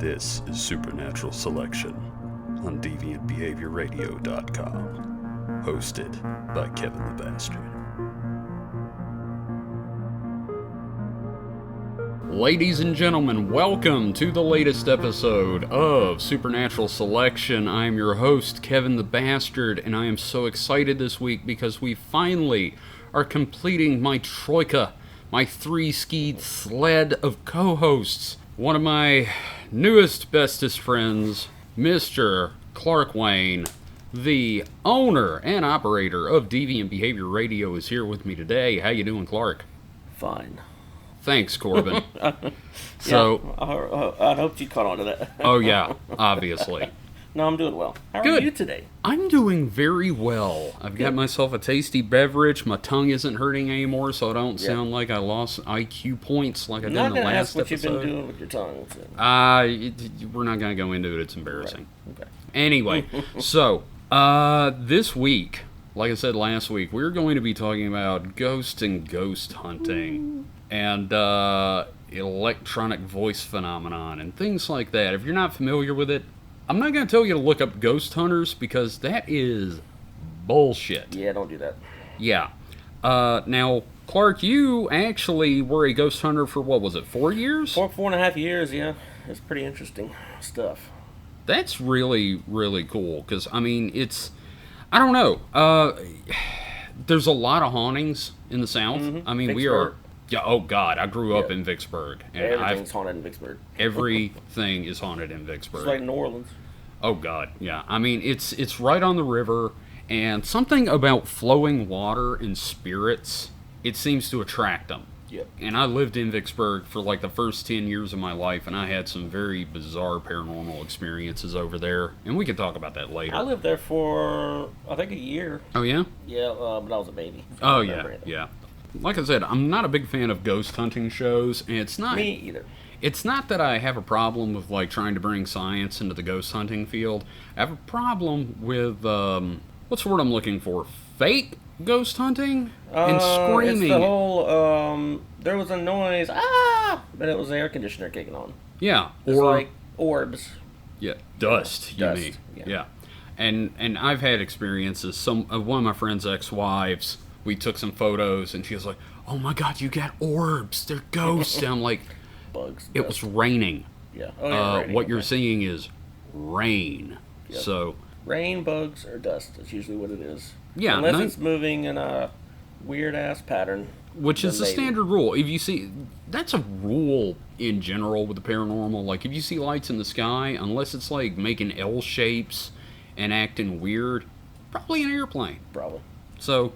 This is Supernatural Selection on DeviantBehaviorRadio.com, hosted by Kevin the Bastard. Ladies and gentlemen, welcome to the latest episode of Supernatural Selection. I am your host, Kevin the Bastard, and I am so excited this week because we finally are completing my troika, my three-skied sled of co-hosts. One of my newest, bestest friends, Mr. Clark Wayne, the owner and operator of Deviant Behavior Radio, is here with me today. How you doing, Clark? Fine. Thanks, Corbin. So, I hoped you caught on to that. Oh yeah, obviously. No, I'm doing well. How Good. are you today? I'm doing very well. I've got myself a tasty beverage. My tongue isn't hurting anymore, so I don't sound like I lost IQ points like I did in the last episode. I'm not going to ask what you've been doing with your tongue. So. We're not going to go into it. It's embarrassing. Right. Okay. Anyway, so, this week, like I said last week, we're going to be talking about ghosts and ghost hunting and electronic voice phenomenon and things like that. If you're not familiar with it, I'm not going to tell you to look up ghost hunters because that is bullshit. Yeah, don't do that. Yeah. Now, Clark, you actually were a ghost hunter for, what was it, 4 years? Four and a half years, yeah. It's pretty interesting stuff. That's really, really cool because, I mean, it's, I don't know. There's a lot of hauntings in the South. Mm-hmm. I mean, Vicksburg. we are, yeah, oh God, I grew up in Vicksburg. And everything's haunted in Vicksburg. Everything is haunted in Vicksburg. It's like New Orleans. Oh God, yeah. I mean, it's right on the river, and something about flowing water and spirits, it seems to attract them. Yep. And I lived in Vicksburg for like the first 10 years of my life, and I had some very bizarre paranormal experiences over there, and we can talk about that later. I lived there for, I think, a year. Oh, yeah? Yeah, but I was a baby. So oh, yeah. Like I said, I'm not a big fan of ghost hunting shows, and it's not... Me either. It's not that I have a problem with, like, trying to bring science into the ghost hunting field. I have a problem with, what's the word I'm looking for? Fake ghost hunting? And screaming. It's the whole, there was a noise, but it was the air conditioner kicking on. Yeah. It's like orbs. Yeah, dust, you mean. Yeah. And I've had experiences. One of my friend's ex-wives, we took some photos, and she was like, oh my God, you got orbs. They're ghosts. And I'm like... Bugs. It was raining. Yeah. Raining. What you're seeing is rain. Yep. So rain, bugs, or dust. That's usually what it is. Yeah. Unless it's moving in a weird ass pattern. Which is the standard rule. If you see, that's a rule in general with the paranormal. Like if you see lights in the sky, unless it's like making L shapes and acting weird, probably an airplane. Probably. So,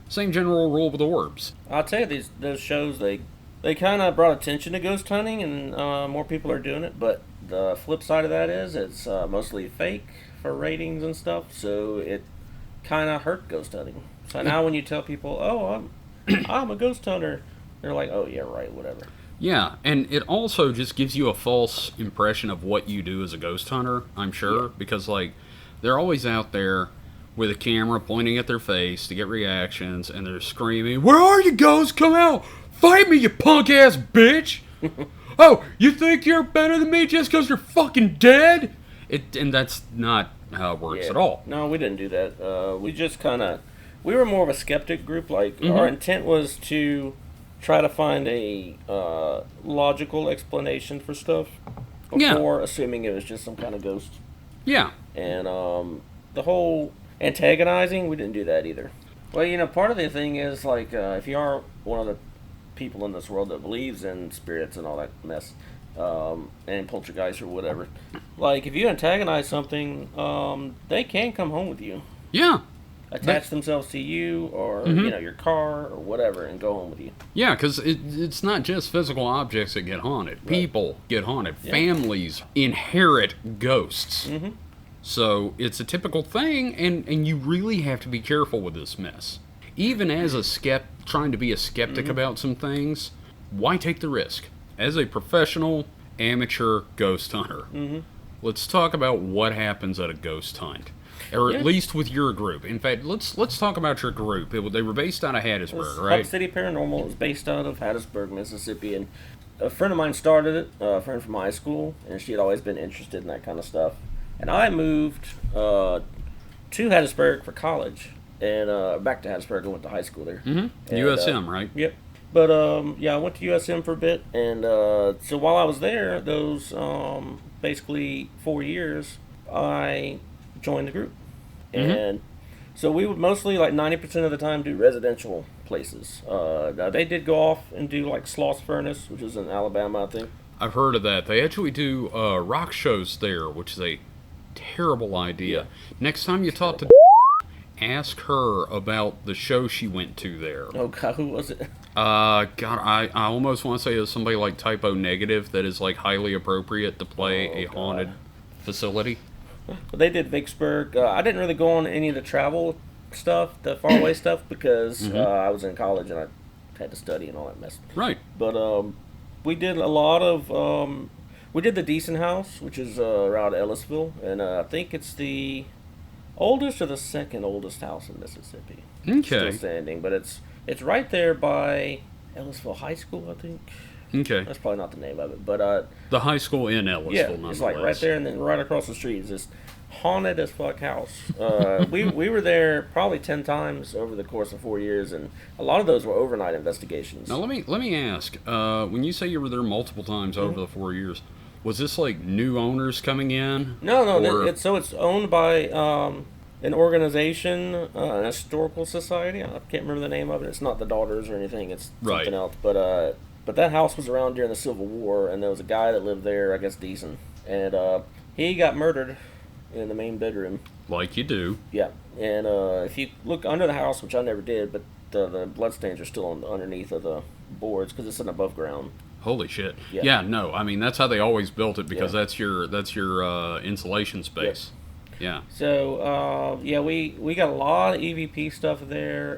same general rule with orbs. I'll tell you, those shows, they kind of brought attention to ghost hunting, and more people are doing it, but the flip side of that is it's mostly fake for ratings and stuff, so it kind of hurt ghost hunting. So now when you tell people, oh, I'm a ghost hunter, they're like, oh, yeah, right, whatever. Yeah, and it also just gives you a false impression of what you do as a ghost hunter, I'm sure, because, like, they're always out there with a camera pointing at their face to get reactions, and they're screaming, where are you, ghosts? Come out! Fight me, you punk-ass bitch! Oh, you think you're better than me just because you're fucking dead? And that's not how it works at all. No, we didn't do that. We just we were more of a skeptic group. Like, our intent was to try to find a logical explanation for stuff before assuming it was just some kind of ghost. Yeah. And the whole antagonizing, we didn't do that either. Well, part of the thing is, like, if you are one of the people in this world that believes in spirits and all that mess, and poltergeists or whatever, like, if you antagonize something, they can come home with you. Yeah. Attach themselves to you or, your car or whatever and go home with you. Yeah, because it's not just physical objects that get haunted. Right. People get haunted. Yeah. Families inherit ghosts. Mm-hmm. So it's a typical thing, and you really have to be careful with this mess. Even as trying to be a skeptic about some things, why take the risk? As a professional, amateur ghost hunter, let's talk about what happens at a ghost hunt. or Yeah. at least with your group. In fact, let's talk about your group. They were based out of Hattiesburg, right? Hub City Paranormal is based out of Hattiesburg, Mississippi, and a friend of mine started it, a friend from high school, and she had always been interested in that kind of stuff. And I moved to Hattiesburg for college, and back to Hattiesburg. I went to high school there. Mm-hmm. And, USM, right? Yep. But yeah, I went to USM for a bit, and so while I was there, those basically 4 years, I joined the group, and so we would mostly, like 90% of the time, do residential places. Now they did go off and do like Sloss Furnace, which is in Alabama, I think. I've heard of that. They actually do rock shows there, which is a terrible idea. Yeah. Next time you talk to ask her about the show she went to there. Oh God, who was it? God, I almost want to say it's somebody like Typo Negative that is like highly appropriate to play a haunted facility. But they did Vicksburg. I didn't really go on any of the travel stuff, the faraway stuff, because I was in college and I had to study and all that mess. Right. But we did a lot of. We did the Decent House, which is around Ellisville, and I think it's the oldest or the second oldest house in Mississippi. Okay. Still standing, but it's right there by Ellisville High School, I think. Okay. That's probably not the name of it, but The high school in Ellisville, yeah, nonetheless. it's like right there, and then right across the street is this haunted as fuck house. We were there probably 10 times over the course of 4 years, and a lot of those were overnight investigations. Now let me ask. When you say you were there multiple times over the 4 years, was this like new owners coming in? No, Or- it's it's owned by an organization, an historical society. I can't remember the name of it. It's not the Daughters or anything. It's Right. something else. But that house was around during the Civil War, and there was a guy that lived there, I guess decent, and he got murdered in the main bedroom. Like you do. Yeah, and if you look under the house, which I never did, but the bloodstains are still underneath of the boards because it's an above ground. Holy shit. Yeah. Yeah, no. I mean, that's how they always built it because Yeah. that's your insulation space. Yeah. So yeah, we got a lot of EVP stuff there.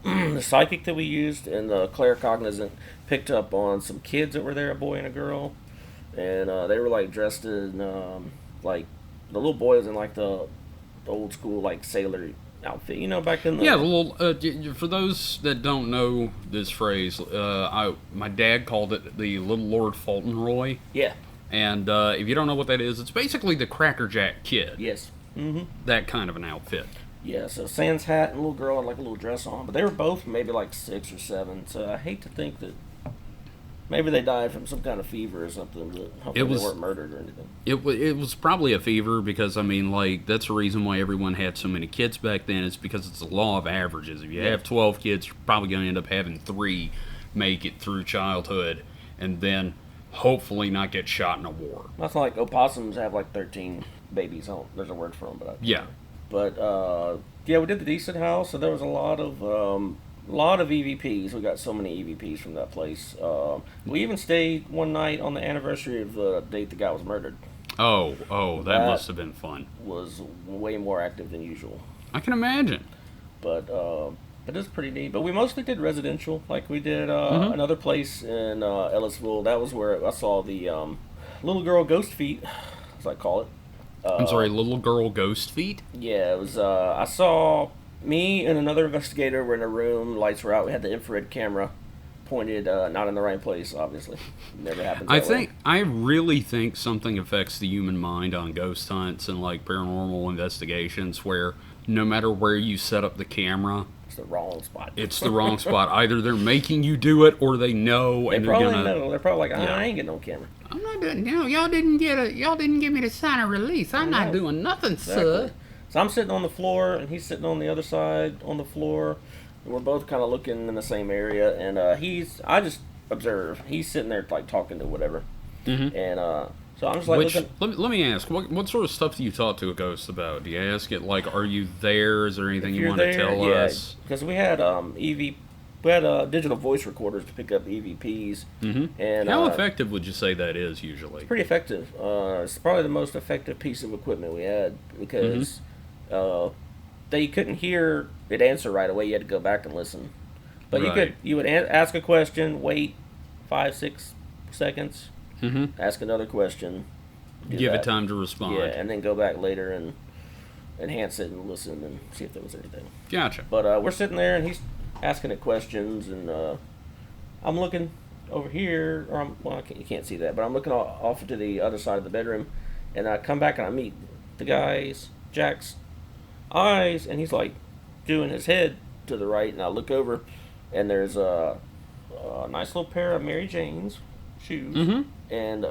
The psychic that we used and the claircognizant picked up on some kids that were there, a boy and a girl, and they were like dressed in like the little boy was in like the old school like sailor outfit, you know, back in the Yeah, the little. For those that don't know this phrase, my dad called it the Little Lord Fauntleroy. yeah, And if you don't know what that is, it's basically the Cracker Jack kid. yes, That kind of an outfit. yeah. So Sans hat and little girl had like a little dress on, but they were both maybe like 6 or 7. So I hate to think that maybe they died from some kind of fever or something. But hopefully they weren't murdered or anything. It was probably a fever because, I mean, like, that's the reason why everyone had so many kids back then. It's because it's the law of averages. If you have 12 kids, you're probably going to end up having 3 make it through childhood and then hopefully not get shot in a war. That's like opossums have like 13 babies. Oh, there's a word for them, but Yeah. But yeah, we did the Decent House, so there was a lot of EVPs. We got so many EVPs from that place. We even stayed one night on the anniversary of the date the guy was murdered. Oh, that must have been fun. Was way more active than usual, I can imagine. but it was pretty neat. But we mostly did residential. Like we did another place in Ellisville. That was where I saw the little girl ghost feet, as I call it. I'm sorry, little girl ghost feet? Yeah, it was. I saw me and another investigator were in a room. Lights were out. We had the infrared camera pointed not in the right place. Obviously, never happens. I really think something affects the human mind on ghost hunts and like paranormal investigations, where no matter where you set up the camera, it's the wrong spot. it's the wrong spot. Either they're making you do it, or they know, They and they're probably gonna. know. They're probably like, Yeah. I ain't getting no camera. I'm not doing. No, y'all didn't give me the sign of release. I'm not doing nothing, sir. So I'm sitting on the floor, and he's sitting on the other side on the floor. And we're both kind of looking in the same area, and I just observe. He's sitting there like talking to whatever, and so I'm just like Which looking. let me ask, what sort of stuff do you talk to a ghost about? Do you ask it like, are you there? Is there anything If you you're want to there, tell yeah, us? because we had we had digital voice recorders to pick up EVPs, and How effective would you say that is usually? pretty effective. It's probably the most effective piece of equipment we had because they couldn't hear it answer right away. You had to go back and listen. But Right. you would ask a question, wait 5-6 seconds, ask another question, do Give that. it time to respond. yeah, and then go back later enhance it and listen and see if there was anything. Gotcha. But we're sitting there, and he's asking it questions, and I'm looking over here, or you can't see that, but I'm looking off to the other side of the bedroom, and I come back and I meet Jack's eyes, and he's like doing his head to the right, and I look over, and there's a nice little pair of Mary Jane's shoes, and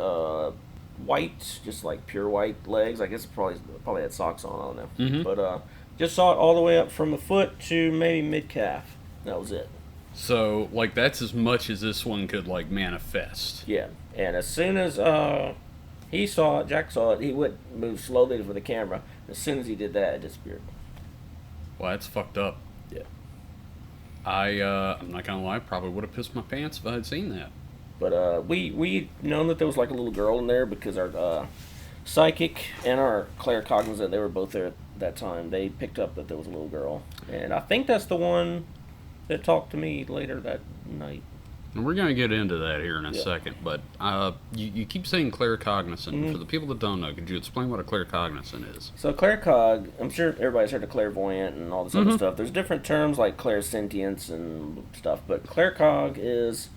white, just like pure white legs. I guess probably had socks on, I don't know. But just saw it all the way up from the foot to maybe mid-calf. That was it. So, like, that's as much as this one could, like, manifest. Yeah, and as soon as Jack saw it, he would move slowly for the camera. As soon as he did that, it disappeared. Well, that's fucked up. Yeah. I'm not gonna lie, probably would have pissed my pants if I had seen that. But we known that there was like a little girl in there because our psychic and our claircognizant, they were both there at that time. They picked up that there was a little girl, and I think that's the one that talked to me later that night. And we're gonna get into that here in a second, but you keep saying claircognizant. For the people that don't know, could you explain what a claircognizant is? So claircog, I'm sure everybody's heard of clairvoyant and all this other stuff. There's different terms like clairsentience and stuff, but claircog is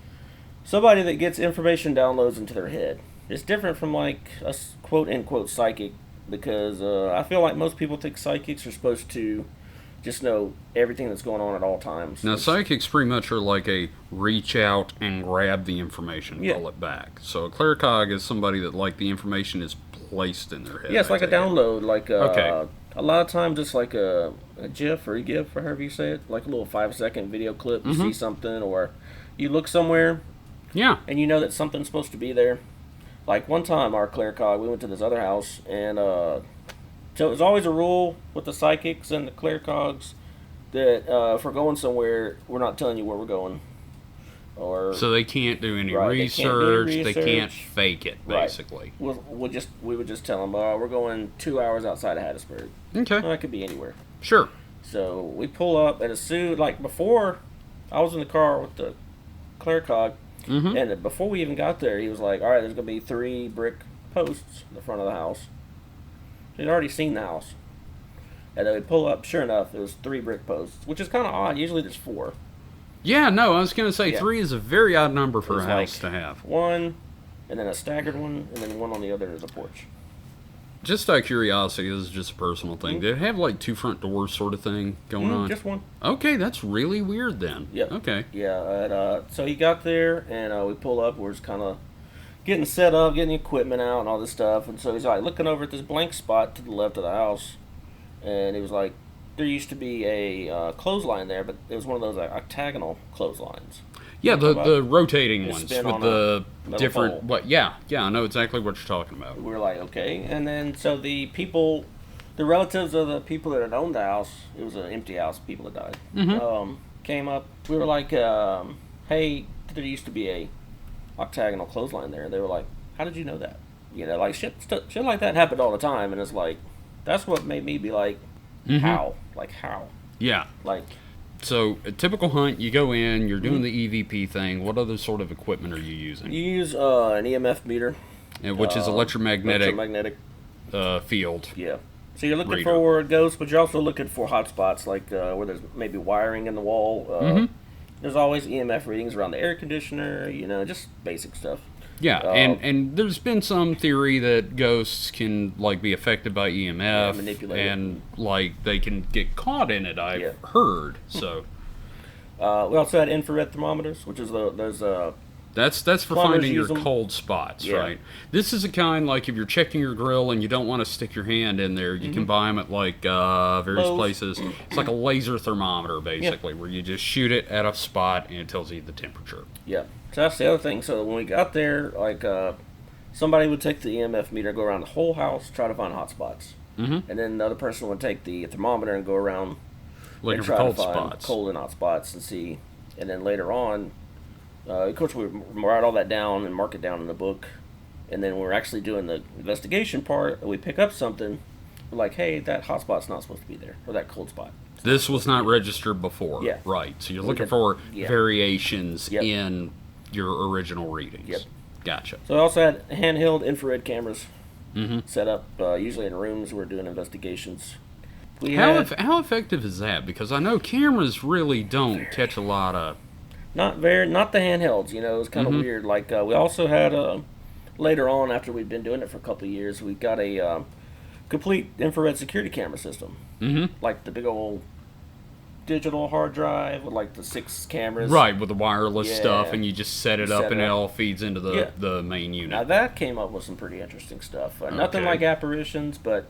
somebody that gets information downloads into their head. It's different from like a quote-unquote psychic, because I feel like most people think psychics are supposed to just know everything that's going on at all times. Now, psychics pretty much are like a reach out and grab the information, pull it back. So a claircog is somebody that, like, the information is placed in their head. Yeah, it's like a download. Like a lot of times it's like a GIF or a GIF or however you say it, like a little 5-second video clip. You see something, or you look somewhere. Yeah. And you know that something's supposed to be there. Like one time, our claircog, we went to this other house, and so there's always a rule with the psychics and the claircogs that if we're going somewhere, we're not telling you where we're going. So they can't do any research. They can't fake it, basically. Right. We would just tell them, we're going 2 hours outside of Hattiesburg. Okay. Well, that could be anywhere. Sure. So we pull up, and as soon, like before, I was in the car with the claircog, and before we even got there, he was like, all right, there's going to be 3 brick posts in the front of the house. He'd already seen the house. And then we pull up, sure enough, there was 3 brick posts, which is kind of odd. Usually there's 4. Yeah, no, I was going to say 3 is a very odd number for a house to have. 1, and then a staggered one, and then 1 on the other is a porch. Just out of curiosity, this is just a personal thing. Did it have like 2 front doors sort of thing going on? Just 1. Okay, that's really weird then. Yep. Okay. Yeah, and, so he got there, and we pull up. We're just kind of getting set up, getting the equipment out and all this stuff. And so he's like looking over at this blank spot to the left of the house, and he was like, there used to be a clothesline there, but it was one of those octagonal clotheslines. Yeah, the rotating ones with the different. Pole. Yeah, I know exactly what you're talking about. We were like, okay, and then so the relatives of the people that had owned the house, it was an empty house, people had died, came up. We were like, hey, there used to be a octagonal clothesline there. They were like, how did you know that? You know, like shit like that happened all the time, and it's like, that's what made me be like, how? Like how? Yeah. Like. So, a typical hunt, you go in, you're doing the EVP thing. What other sort of equipment are you using? You use an EMF meter. Which is electromagnetic field. Yeah. So you're looking for ghosts, but you're also looking for hot spots, like where there's maybe wiring in the wall. There's always EMF readings around the air conditioner, just basic stuff. Yeah, and there's been some theory that ghosts can like be affected by EMF, manipulated, and like they can get caught in it. I've heard. So we also had infrared thermometers, which is that's for finding your cold spots, right? This is a kind like if you're checking your grill and you don't want to stick your hand in there, you can buy them at like various places. It's like a laser thermometer basically, where you just shoot it at a spot and it tells you the temperature. Yeah. So that's the other thing. So when we got there, like somebody would take the EMF meter, go around the whole house, try to find hot spots, and then the other person would take the thermometer and go around looking and for try cold to find spots, cold and hot spots, and see. And then later on, of course, we write all that down and mark it down in the book. And then when we're actually doing the investigation part, we pick up something, we're like, hey, that hot spot's not supposed to be there, or that cold spot. This was not registered before, right? So you're looking for variations in your original readings. Yep. Gotcha. So I also had handheld infrared cameras set up, usually in rooms we're doing investigations. How effective is that? Because I know cameras really don't catch a lot of... Not the handhelds. You know, it was kind of weird. Like we also had later on, after we'd been doing it for a couple of years, we got a complete infrared security camera system. Like the big old digital hard drive with like the 6 cameras. Right, with the wireless stuff, and you just set it up and it all feeds into the main unit. Now that came up with some pretty interesting stuff. Nothing like apparitions, but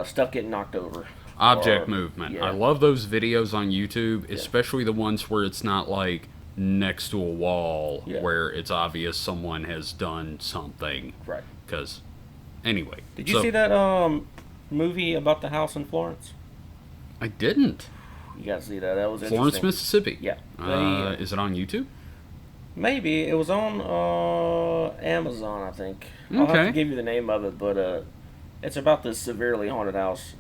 stuff getting knocked over. Object movement. Yeah. I love those videos on YouTube, especially the ones where it's not like next to a wall where it's obvious someone has done something. Right. Because, anyway. Did you see that movie about the house in Florence? I didn't. You got to see that. That was interesting. Florence, Mississippi. Yeah. Is it on YouTube? Maybe. It was on Amazon, I think. I'll have to give you the name of it, but it's about this severely haunted house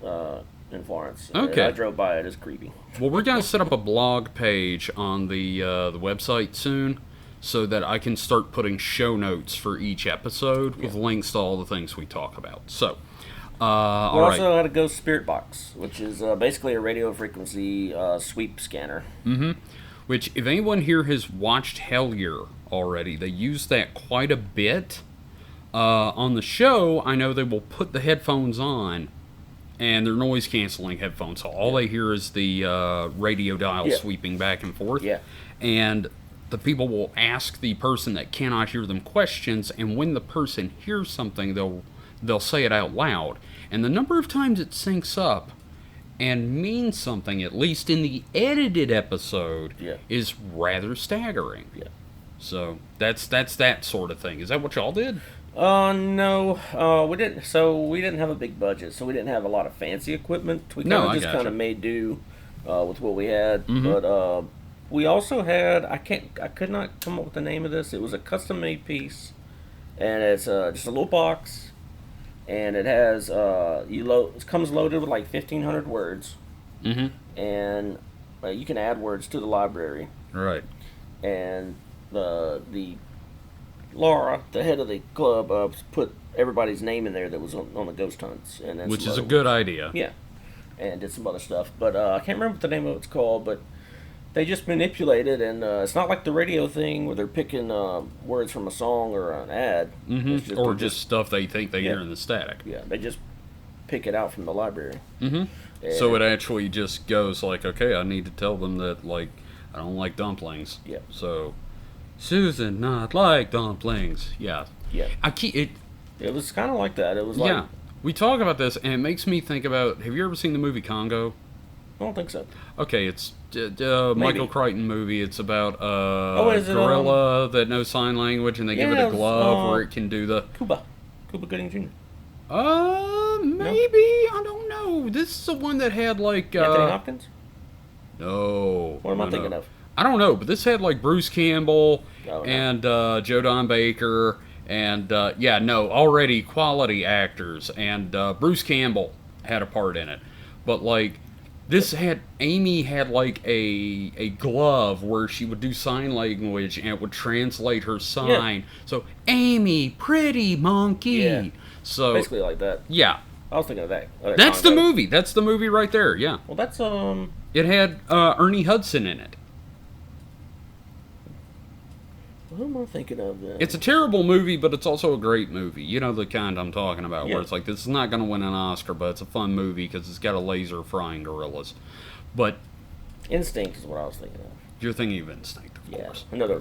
in Florence. Okay. I drove by it. It's creepy. Well, we're going to set up a blog page on the website soon so that I can start putting show notes for each episode with links to all the things we talk about. So, we also had a ghost spirit box, which is basically a radio frequency sweep scanner. Which, if anyone here has watched Hellier already, they use that quite a bit. On the show, I know they will put the headphones on, and they're noise-canceling headphones, so all they hear is the radio dial sweeping back and forth. And the people will ask the person that cannot hear them questions, and when the person hears something, they'll say it out loud. And the number of times it syncs up and means something, at least in the edited episode, is rather staggering. So that's that sort of thing. Is that what y'all did? No, we didn't. So we didn't have a big budget, so we didn't have a lot of fancy equipment. We kind of made do with what we had. But we also had I could not come up with the name of this. It was a custom made piece, and it's just a little box, and it has it comes loaded with like 1,500 words, and you can add words to the library. Right. And the Laura, the head of the club, put everybody's name in there that was on the ghost hunts, and which is a good idea. Yeah, and did some other stuff, but I can't remember what the name of it's called. But they just manipulate it, and it's not like the radio thing where they're picking words from a song or an ad, or just stuff they think they hear in the static. Yeah, they just pick it out from the library. So it actually just goes like, okay, I need to tell them that like I don't like dumplings. Yeah. So. Susan not like dumplings. Yeah. It was kind of like that. It was like we talk about this, and it makes me think about. Have you ever seen the movie Congo? I don't think so. Okay, it's Michael Crichton movie. It's about a gorilla that knows sign language, and they give it a glove where it can do the Cuba Gooding Jr. Maybe I don't know. This is the one that had like Anthony Hopkins. No. What am I thinking of? I don't know, but this had like Bruce Campbell and Joe Don Baker and already quality actors, and Bruce Campbell had a part in it. But like this Amy had like a glove where she would do sign language and it would translate her sign. So Amy, pretty monkey. Yeah. So basically like that. Yeah. I was thinking of that. That's the movie. That's the movie right there. Yeah. Well, that's It had Ernie Hudson in it. Who am I thinking of then? It's a terrible movie, but it's also a great movie. You know the kind I'm talking about, where it's like, this is not going to win an Oscar, but it's a fun movie because it's got a laser frying gorillas. But Instinct is what I was thinking of. You're thinking of Instinct, of course. Another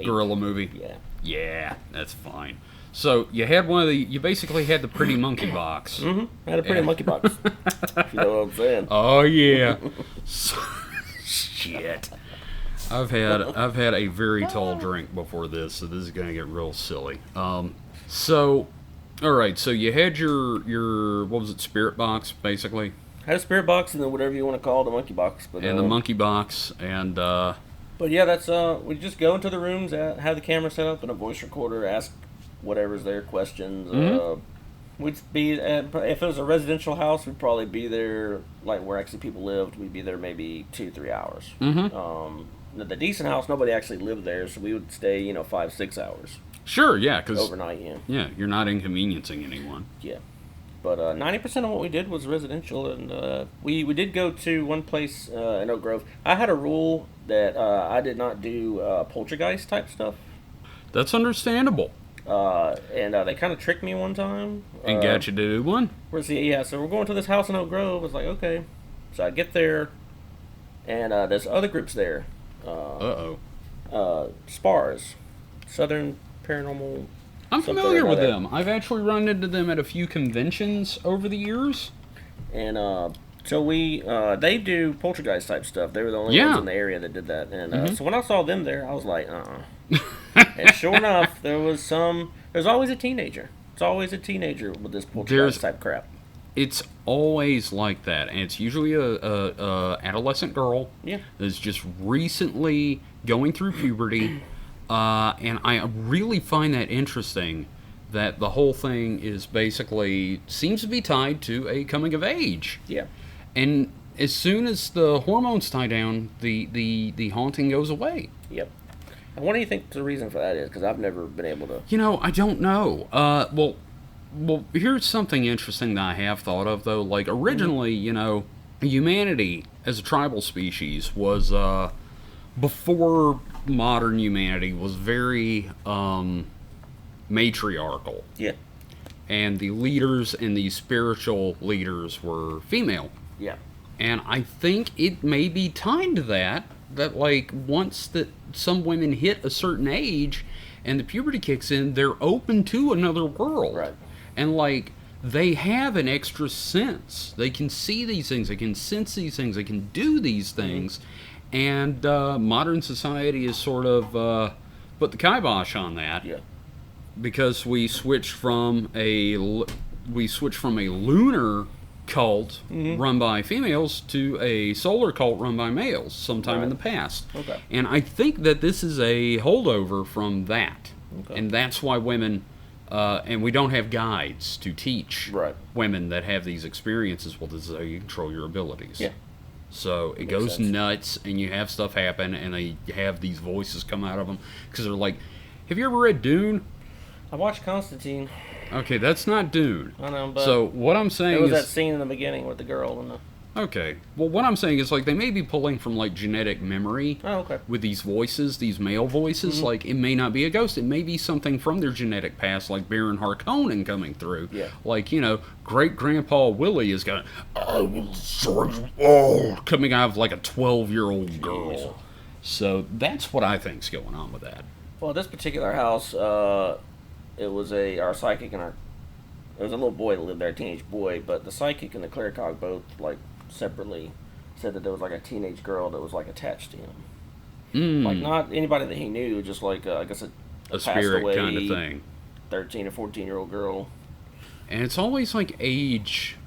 gorilla movie. Yeah. Yeah, that's fine. So you had you basically had the Pretty Monkey Box. I had a Pretty Monkey Box. If you know what I'm saying. Oh yeah. Shit. I've had a very tall drink before this, so this is gonna get real silly. So, all right. So you had your what was it, spirit box, basically? I had a spirit box, and then whatever you want to call it, a monkey box. But the monkey box, and. But yeah, that's we just go into the rooms, have the camera set up, and a voice recorder, ask whatever's there, questions. We'd be if it was a residential house, we'd probably be there like where actually people lived. We'd be there maybe 2-3 hours. The decent house, nobody actually lived there, so we would stay 5-6 hours. Sure, yeah, because overnight, yeah, you're not inconveniencing anyone. Yeah, But 90% of what we did was residential, and we did go to one place in Oak Grove. I had a rule that I did not do poltergeist type stuff. That's understandable. And they kind of tricked me one time. And got you to do one? So we're going to this house in Oak Grove. I was like, okay. So I get there, and there's other groups there. SPARS, Southern Paranormal. I'm familiar with them. I've actually run into them at a few conventions over the years. And so they do poltergeist type stuff. They were the only ones in the area that did that. And so when I saw them there, I was like, And sure enough, there's always a teenager. It's always a teenager with this poltergeist type crap. It's always like that, and it's usually a adolescent girl that's just recently going through puberty. And I really find that interesting, that the whole thing is basically seems to be tied to a coming of age. Yeah. And as soon as the hormones die down, the haunting goes away. Yep. And what do you think the reason for that is? Because I've never been able to... I don't know. Well, here's something interesting that I have thought of, though. Like, originally, humanity as a tribal species was... before modern humanity was very matriarchal. Yeah. And the leaders and the spiritual leaders were female. Yeah. And I think it may be tied to that like once that some women hit a certain age and the puberty kicks in, they're open to another world. Right. And like they have an extra sense. They can see these things, they can sense these things, they can do these things. And modern society is sort of put the kibosh on that, because we switched from a lunar cult run by females to a solar cult run by males sometime in the past. Okay. And I think that this is a holdover from that, and that's why women. And we don't have guides to teach women that have these experiences. Well, this is how you control your abilities. Yeah. So it goes nuts, and you have stuff happen, and they have these voices come out of them. Because they're like, have you ever read Dune? I watched Constantine. Okay, that's not Dune. I know, but... So what I'm saying is... There was that scene in the beginning with the girl and the... Okay. Well, what I'm saying is, like, they may be pulling from, like, genetic memory with these voices, these male voices. Like, it may not be a ghost. It may be something from their genetic past, like Baron Harkonnen coming through. Yeah. Like, great-grandpa Willie is going, coming out of, like, a 12-year-old girl. Jeez. So that's what I think's going on with that. Well, this particular house, it was our psychic and there was a little boy that lived there, a teenage boy, but the psychic and the clericog both, like, separately said that there was like a teenage girl that was like attached to him. Like not anybody that he knew, just like I guess a spirit away kind of thing. 13 or 14-year-old girl. And it's always like age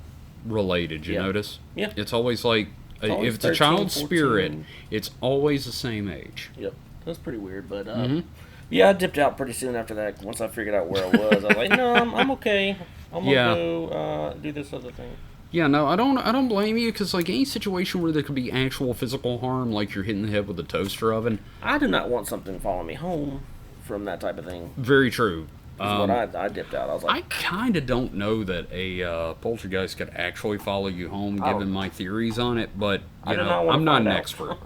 related, you notice? Yeah. It's always like if it's 13, a child's 14. Spirit, it's always the same age. Yep. That's pretty weird, but I dipped out pretty soon after that. Once I figured out where I was like, no, I'm okay. I'm gonna go do this other thing. Yeah, no, I don't blame you, because like any situation where there could be actual physical harm, like you're hitting the head with a toaster oven. I do not want something following me home from that type of thing. Very true. What I dipped out. I was like, I kind of don't know that a poltergeist could actually follow you home, given my theories on it. But I'm not an expert.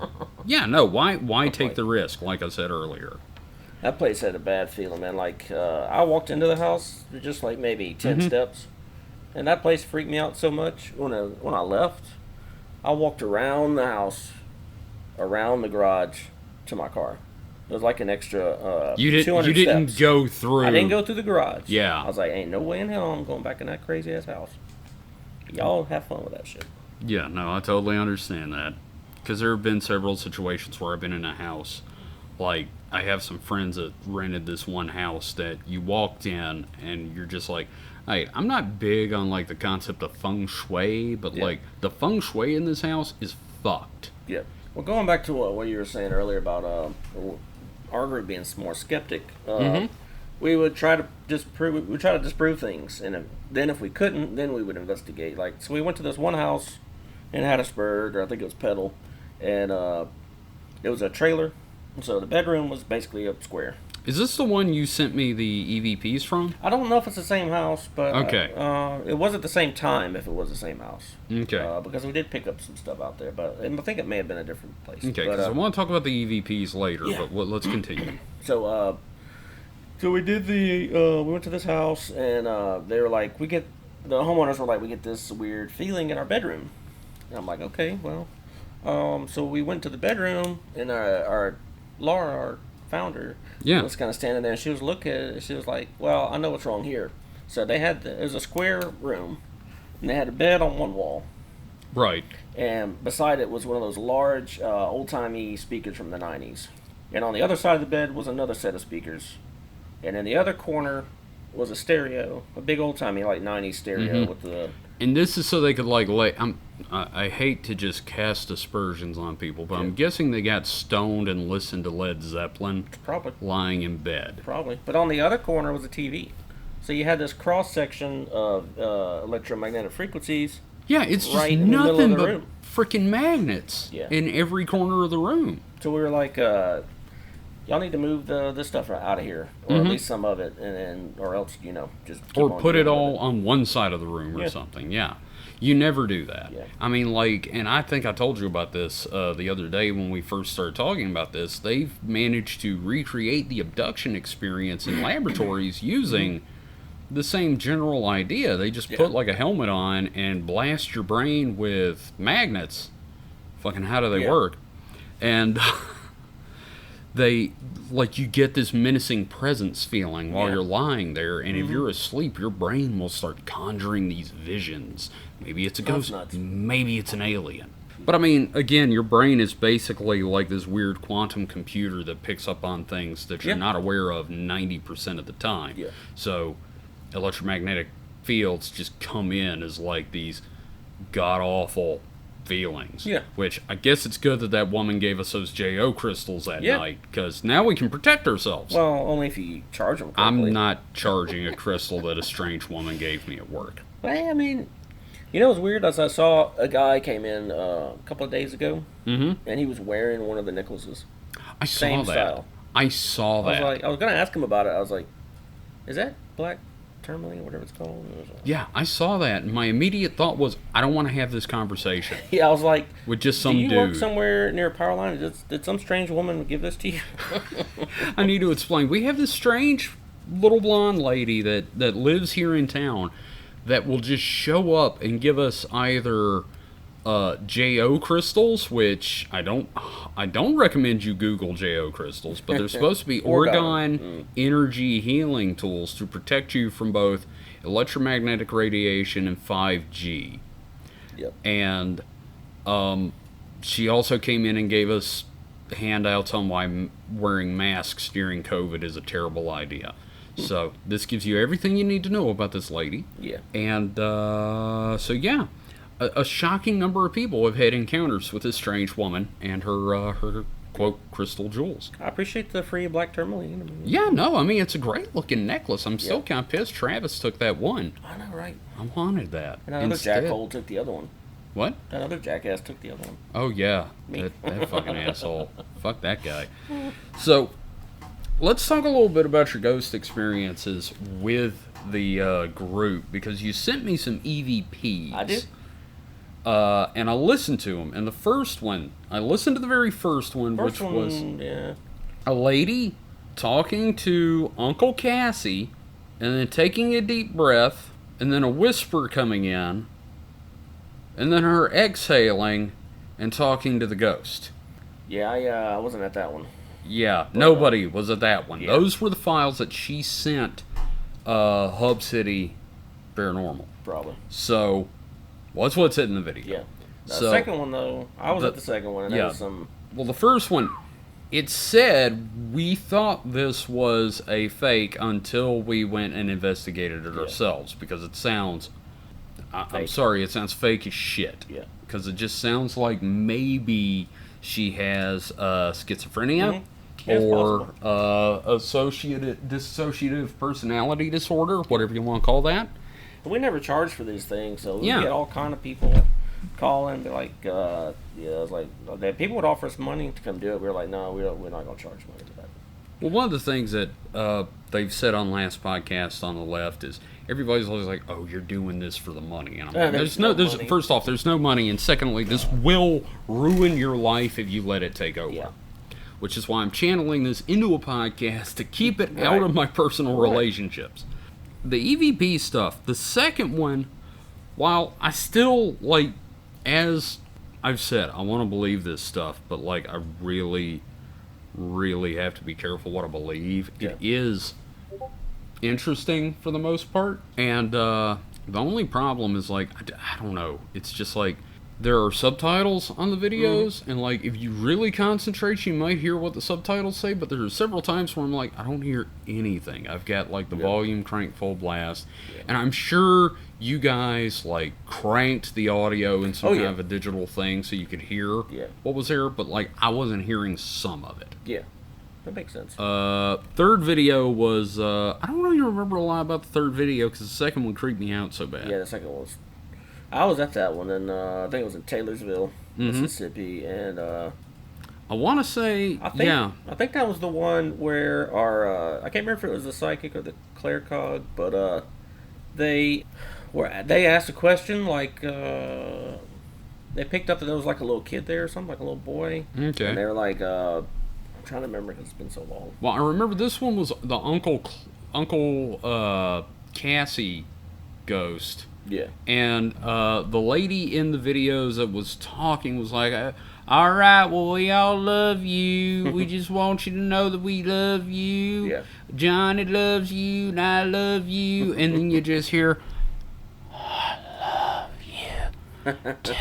Yeah, no. Why take the risk? Like I said earlier. That place had a bad feeling, man. Like, I walked into the house just like maybe 10 steps, and that place freaked me out so much. When I left, I walked around the house, around the garage, to my car. It was like an extra you 200 didn't steps. Go through. I didn't go through the garage. Yeah. I was like, ain't no way in hell I'm going back in that crazy-ass house. Y'all have fun with that shit. Yeah, no, I totally understand that. Because there have been several situations where I've been in a house, like, I have some friends that rented this one house that you walked in and you're just like, hey, I'm not big on like the concept of feng shui, but like the feng shui in this house is fucked. Yeah. Well, going back to what you were saying earlier about our group being more skeptic, we would try to disprove things, and then if we couldn't, then we would investigate. Like, so we went to this one house in Hattiesburg, or I think it was Petal, and it was a trailer. So the bedroom was basically a square. Is this the one you sent me the EVPs from? I don't know if it's the same house, but Okay. it was at the same time if it was the same house. Okay. Because we did pick up some stuff out there, but I think it may have been a different place. Okay, but, because I want to talk about the EVPs later, yeah. but let's continue. So we did we went to this house, and they were like, the homeowners were like, we get this weird feeling in our bedroom. And I'm like, okay, well. So we went to the bedroom, and Laura, our founder, was kind of standing there, and she was looking at it. She was like, well, I know what's wrong here. So it was a square room, and they had a bed on one wall. Right. And beside it was one of those large, old-timey speakers from the 90s. And on the other side of the bed was another set of speakers. And in the other corner was a stereo, a big old-timey, like, 90s stereo with the... And this is so they could, like, I hate to just cast aspersions on people, but I'm guessing they got stoned and listened to Led Zeppelin. Probably. Lying in bed. Probably. But on the other corner was a TV. So you had this cross-section of electromagnetic frequencies. Yeah, it's just right in the middle of nothing the but room. freaking magnets in every corner of the room. So we were like, y'all need to move this stuff out of here, or at least some of it, and or else, just keep or on put it dealing all with on one side of the room or something. Yeah, you never do that. Yeah. I mean, like, and I think I told you about this the other day when we first started talking about this. They've managed to recreate the abduction experience in laboratories using the same general idea. They just put like a helmet on and blast your brain with magnets. Fucking how do they work? And they, like, you get this menacing presence feeling while you're lying there, and if you're asleep, your brain will start conjuring these visions. Maybe it's a ghost, maybe it's an alien. But I mean, again, your brain is basically like this weird quantum computer that picks up on things that you're not aware of 90% of the time. Yeah. So electromagnetic fields just come in as like these god-awful feelings. Yeah. Which I guess it's good that that woman gave us those JO crystals that night, because now we can protect ourselves. Well, only if you charge them correctly. I'm not charging a crystal that a strange woman gave me at work. Well, I mean, it was weird. As I saw a guy came in a couple of days ago, and he was wearing one of the necklaces. I saw Same that. style. I saw that. I was going to ask him about it. I was like, is that black tourmaline, whatever it's called? Yeah, I saw that, and my immediate thought was, I don't want to have this conversation. Yeah, I was like, with just some dude. Do you work somewhere near a power line? Did some strange woman give this to you? I need to explain. We have this strange little blonde lady that lives here in town that will just show up and give us either JO crystals, which I don't recommend you Google JO crystals, but they're supposed to be Oregon energy healing tools to protect you from both electromagnetic radiation and 5G. Yep. And she also came in and gave us handouts on why wearing masks during COVID is a terrible idea. So this gives you everything you need to know about this lady. Yeah. And so yeah, a shocking number of people have had encounters with this strange woman and her quote crystal jewels. I appreciate the free black tourmaline. Yeah, no, I mean, it's a great looking necklace. I'm still kind of pissed Travis took that one. I know, right? I wanted that. And another jackhole took the other one. What? That other jackass took the other one. Oh yeah, that fucking asshole. Fuck that guy. So, let's talk a little bit about your ghost experiences with the group, because you sent me some EVPs. I did. And I listened to them. And the first one, I listened to the very first one, which was a lady talking to Uncle Cassie, and then taking a deep breath, and then a whisper coming in, and then her exhaling and talking to the ghost. Yeah, I wasn't at that one. Yeah, nobody was at that one. Yeah. Those were the files that she sent Hub City Paranormal. Probably. So, what's in the video. Yeah. The second one, though, I was at the second one, and there was some... Well, the first one, it said we thought this was a fake until we went and investigated it ourselves, because it sounds... I'm sorry, it sounds fake as shit. Yeah. Because it just sounds like maybe she has schizophrenia or dissociative personality disorder, whatever you want to call that. We never charge for these things, so we get all kind of people calling and be like, it was like, people would offer us money to come do it. We were like, no, we're not going to charge money for that. Well, one of the things that they've said on last podcast on the left is everybody's always like, "Oh, you're doing this for the money," and I'm like, There's no money. First off, there's no money, and secondly, this will ruin your life if you let it take over. Yeah. Which is why I'm channeling this into a podcast to keep it out of my personal relationships. The EVP stuff, the second one, while I still, like, as I've said, I want to believe this stuff, but, like, I really, really have to be careful what I believe. Yeah. It is interesting for the most part, and the only problem is, like, I don't know, it's just, like, there are subtitles on the videos, and, like, if you really concentrate, you might hear what the subtitles say, but there are several times where I'm like, I don't hear anything. I've got, like, the volume cranked full blast, and I'm sure you guys, like, cranked the audio in some kind of a digital thing so you could hear what was there, but, like, I wasn't hearing some of it. Yeah, that makes sense. Third video was, I don't really remember a lot about the third video, because the second one creeped me out so bad. Yeah, the second one was... I was at that one, and I think it was in Taylorsville, Mississippi, and I want to say, I think that was the one where our I can't remember if it was the psychic or the clericog, but they asked a question like they picked up that there was like a little kid there or something, like a little boy, and they were like I'm trying to remember because it's been so long. Well, I remember this one was the Uncle Cassie ghost. Yeah. And the lady in the videos that was talking was like, all right, well, we all love you. We just want you to know that we love you. Yeah. Johnny loves you, and I love you. And then you just hear, I love you, too.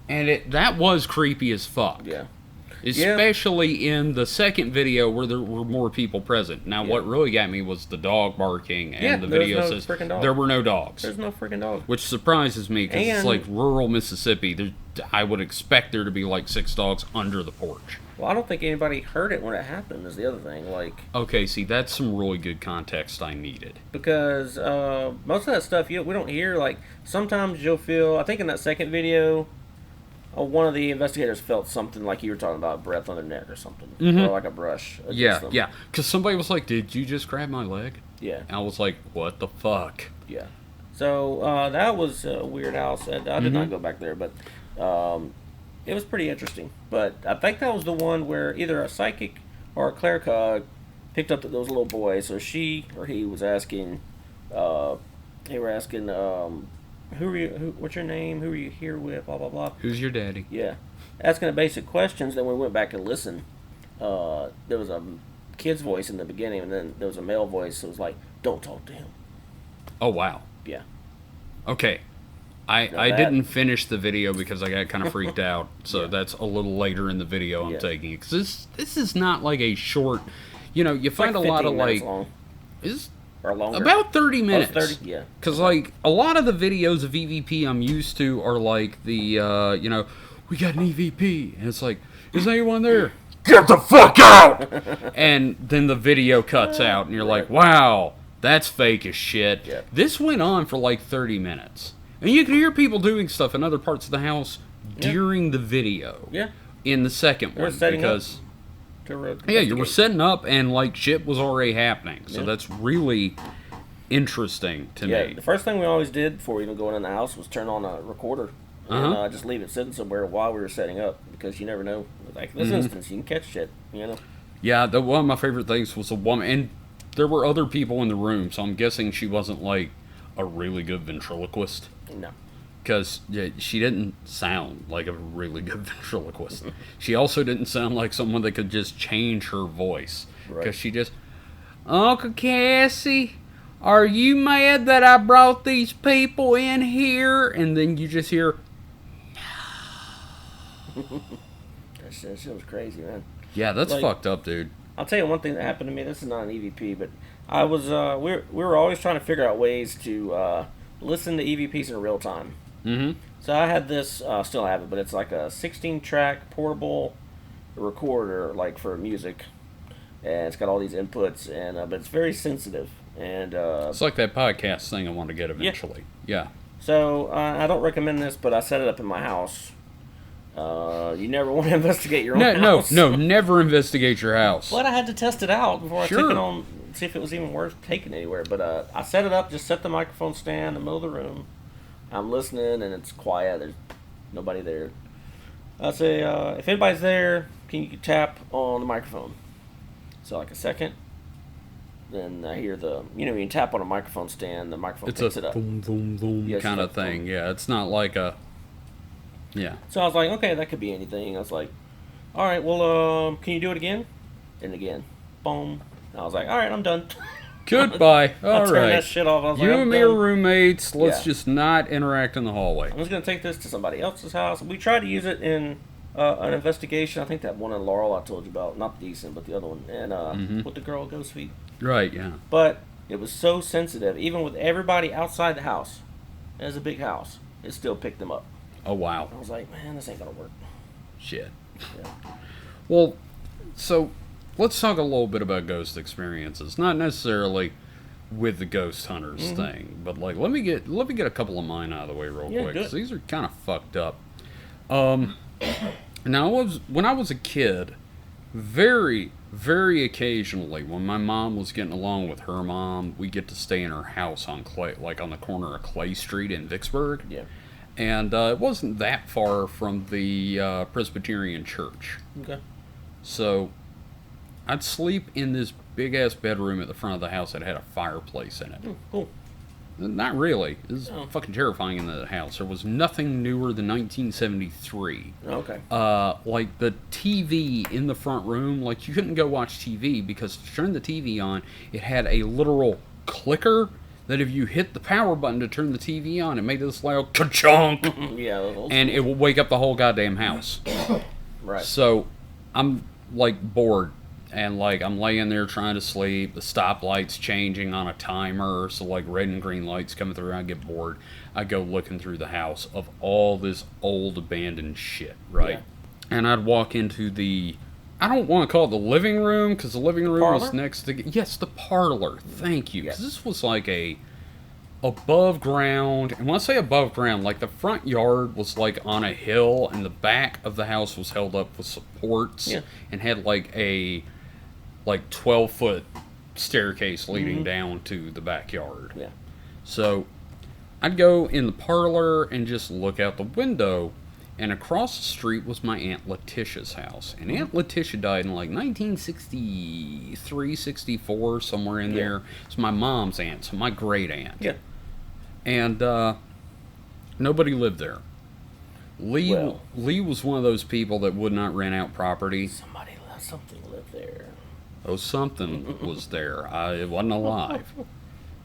And that was creepy as fuck. Yeah. Especially in the second video where there were more people present. Now, what really got me was the dog barking, and the video says there were no dogs. There's no freaking dogs. Which surprises me, because it's like rural Mississippi. I would expect there to be like 6 dogs under the porch. Well, I don't think anybody heard it when it happened, is the other thing. Like, okay, see, that's some really good context I needed. Because most of that stuff we don't hear. Like, sometimes you'll feel, I think in that second video, one of the investigators felt something like you were talking about, breath on their neck or something, or like a brush. Yeah, because somebody was like, "Did you just grab my leg?" Yeah. And I was like, "What the fuck?" Yeah. So that was Weird House, and I did not go back there, but it was pretty interesting. But I think that was the one where either a psychic or a clericog picked up that there was a little boy. So she or he was asking, they were asking, what's your name? Who are you here with? Blah, blah, blah. Who's your daddy? Yeah. Asking the basic questions. Then we went back and listened. There was a kid's voice in the beginning, and then there was a male voice that was like, don't talk to him. Oh, wow. Yeah. Okay. I didn't finish the video because I got kind of freaked out. So that's a little later in the video I'm taking it. Because this is not like a short, you find like a lot of like... long. Or longer. About 30 minutes. 30, yeah. Because, like, a lot of the videos of EVP I'm used to are like the, we got an EVP. And it's like, is anyone there? Get the fuck out! And then the video cuts out, and you're like, wow, that's fake as shit. Yeah. This went on for like 30 minutes. And you could hear people doing stuff in other parts of the house during the video. Yeah. In the second one. Because... you were setting up, and like shit was already happening, so that's really interesting to me. Yeah, the first thing we always did before even going in the house was turn on a recorder and just leave it sitting somewhere while we were setting up, because you never know. Like in this instance, you can catch shit, Yeah, one of my favorite things was a woman, and there were other people in the room, so I'm guessing she wasn't like a really good ventriloquist. No. Because she didn't sound like a really good ventriloquist. She also didn't sound like someone that could just change her voice. Because she just, Uncle Cassie, are you mad that I brought these people in here? And then you just hear, no. That shit was crazy, man. Yeah, that's fucked up, dude. I'll tell you one thing that happened to me. This is not an EVP, but I was, we were always trying to figure out ways to listen to EVPs in real time. Mm-hmm. So I had this, still have it, but it's like a 16-track portable recorder, like for music, and it's got all these inputs, and but it's very sensitive, and it's like that podcast thing I want to get eventually. Yeah. So I don't recommend this, but I set it up in my house, You never want to investigate your own house. No, never investigate your house. But I had to test it out before I Sure. took it on, see if it was even worth taking anywhere. But I set it up, just set the microphone stand in the middle of the room. I'm listening, and it's quiet. There's nobody there. I say, if anybody's there, can you tap on the microphone? So like a second. Then I hear when you tap on a microphone stand, the microphone picks it up. Boom, boom, boom kind of thing. Yeah, it's not like a... Yeah. So I was like, okay, that could be anything. I was like, all right, well, can you do it again? And again, boom. And I was like, all right, I'm done. Goodbye. All turned right. that shit off. I was You like, and me are roommates. Let's Yeah. just not interact in the hallway. I'm just going to take this to somebody else's house. We tried to use it in an investigation. I think that one in Laurel I told you about. Not Decent, but the other one. And with the girl at Ghost Feet. Right, yeah. But it was so sensitive. Even with everybody outside the house, it was a big house, it still picked them up. Oh, wow. I was like, man, this ain't going to work. Shit. Yeah. Well, so let's talk a little bit about ghost experiences. Not necessarily with the ghost hunters thing, but like let me get a couple of mine out of the way real quick, because these are kind of fucked up. Now when I was a kid, very, very occasionally, when my mom was getting along with her mom, we get to stay in her house on Clay, like on the corner of Clay Street in Vicksburg. Yeah. And it wasn't that far from the Presbyterian church. Okay. So I'd sleep in this big-ass bedroom at the front of the house that had a fireplace in it. Cool. Not really. It was fucking terrifying in the house. There was nothing newer than 1973. Okay. Like the TV in the front room, like you couldn't go watch TV because to turn the TV on, it had a literal clicker that if you hit the power button to turn the TV on, it made this loud ka-chunk, Yeah. and it would wake up the whole goddamn house. Right. So I'm like bored, and like I'm laying there trying to sleep. The stoplight's changing on a timer, so like red and green lights coming through. I get bored. I go looking through the house of all this old abandoned shit, right? Yeah. And I'd walk into the, I don't want to call it the living room, because the living room Parlor? was next to, yes, the parlor. Thank you. Yeah. Because this was like a above ground, and when I say above ground, like the front yard was like on a hill, and the back of the house was held up with supports, and had like a 12-foot staircase leading down to the backyard. Yeah. So I'd go in the parlor and just look out the window, and across the street was my Aunt Letitia's house. And Aunt Letitia died in like 1963, 64, somewhere in there. It's my mom's aunt, so my great aunt. Yeah. And nobody lived there. Lee was one of those people that would not rent out property. Something lived there. Oh, something was there. It wasn't alive.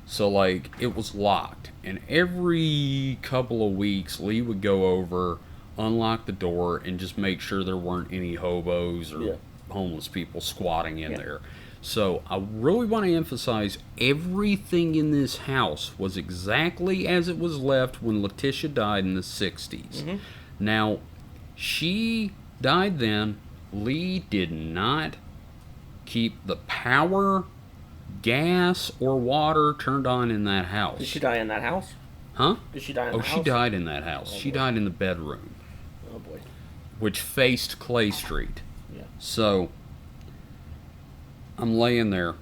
So, like, it was locked. And every couple of weeks, Lee would go over, unlock the door, and just make sure there weren't any hobos or homeless people squatting in there. So, I really want to emphasize everything in this house was exactly as it was left when Letitia died in the 60s. Now, she died then. Lee did not keep the power, gas, or water turned on in that house. Did she die in that house? Huh? Did she die in the house? Oh, she died in that house. She died in the bedroom. Oh, boy. Which faced Clay Street. Yeah. So, I'm laying there.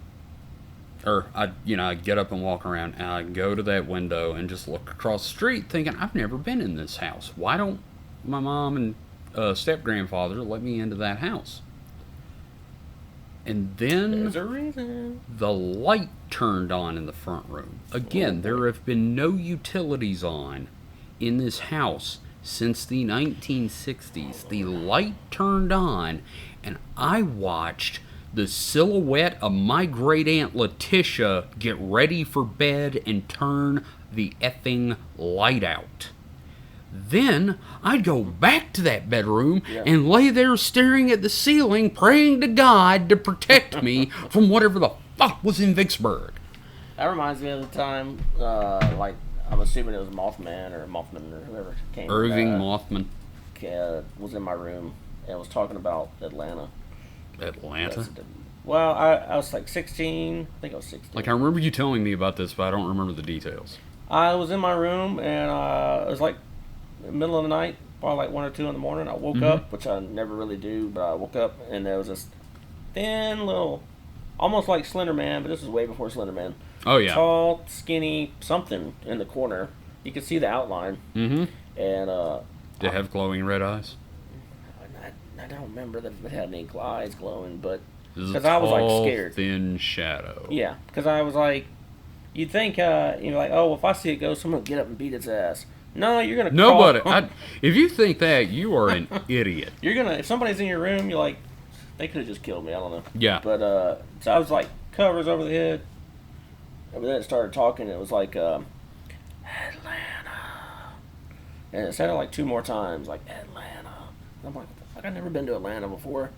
Or, I get up and walk around, and I go to that window and just look across the street thinking, I've never been in this house. Why don't my mom and step-grandfather let me into that house? And then There's a reason. the light turned on in the front room. Again, there have been no utilities on in this house since the 1960s. The light turned on, and I watched the silhouette of my great-aunt Letitia get ready for bed and turn the effing light out. Then I'd go back to that bedroom and lay there staring at the ceiling, praying to God to protect me from whatever the fuck was in Vicksburg. That reminds me of the time, I'm assuming it was Mothman or whoever came. Irving Mothman. Was in my room and was talking about Atlanta. Atlanta? Well, I was like 16. I think I was 16. Like, I remember you telling me about this, but I don't remember the details. I was in my room and it was like middle of the night, probably like 1 or 2 in the morning. I woke up, which I never really do, but I woke up and there was this thin little, almost like Slender Man, but this was way before Slender Man. Oh, yeah. Tall, skinny, something in the corner. You could see the outline. Mm-hmm. And, Did it have glowing red eyes? I don't remember that it had any eyes glowing, but Because I was like scared. Thin shadow. Yeah, because I was like, you'd think, like, oh, well, if I see a ghost, I'm gonna get up and beat its ass. No, you're gonna. Nobody. If you think that, you are an idiot. You're gonna. If somebody's in your room, you're like, they could have just killed me. I don't know. Yeah. But so I was like, covers over the head. And then it started talking. It was like, Atlanta, and it said it like 2 more times, like Atlanta. And I'm like, I've never been to Atlanta before.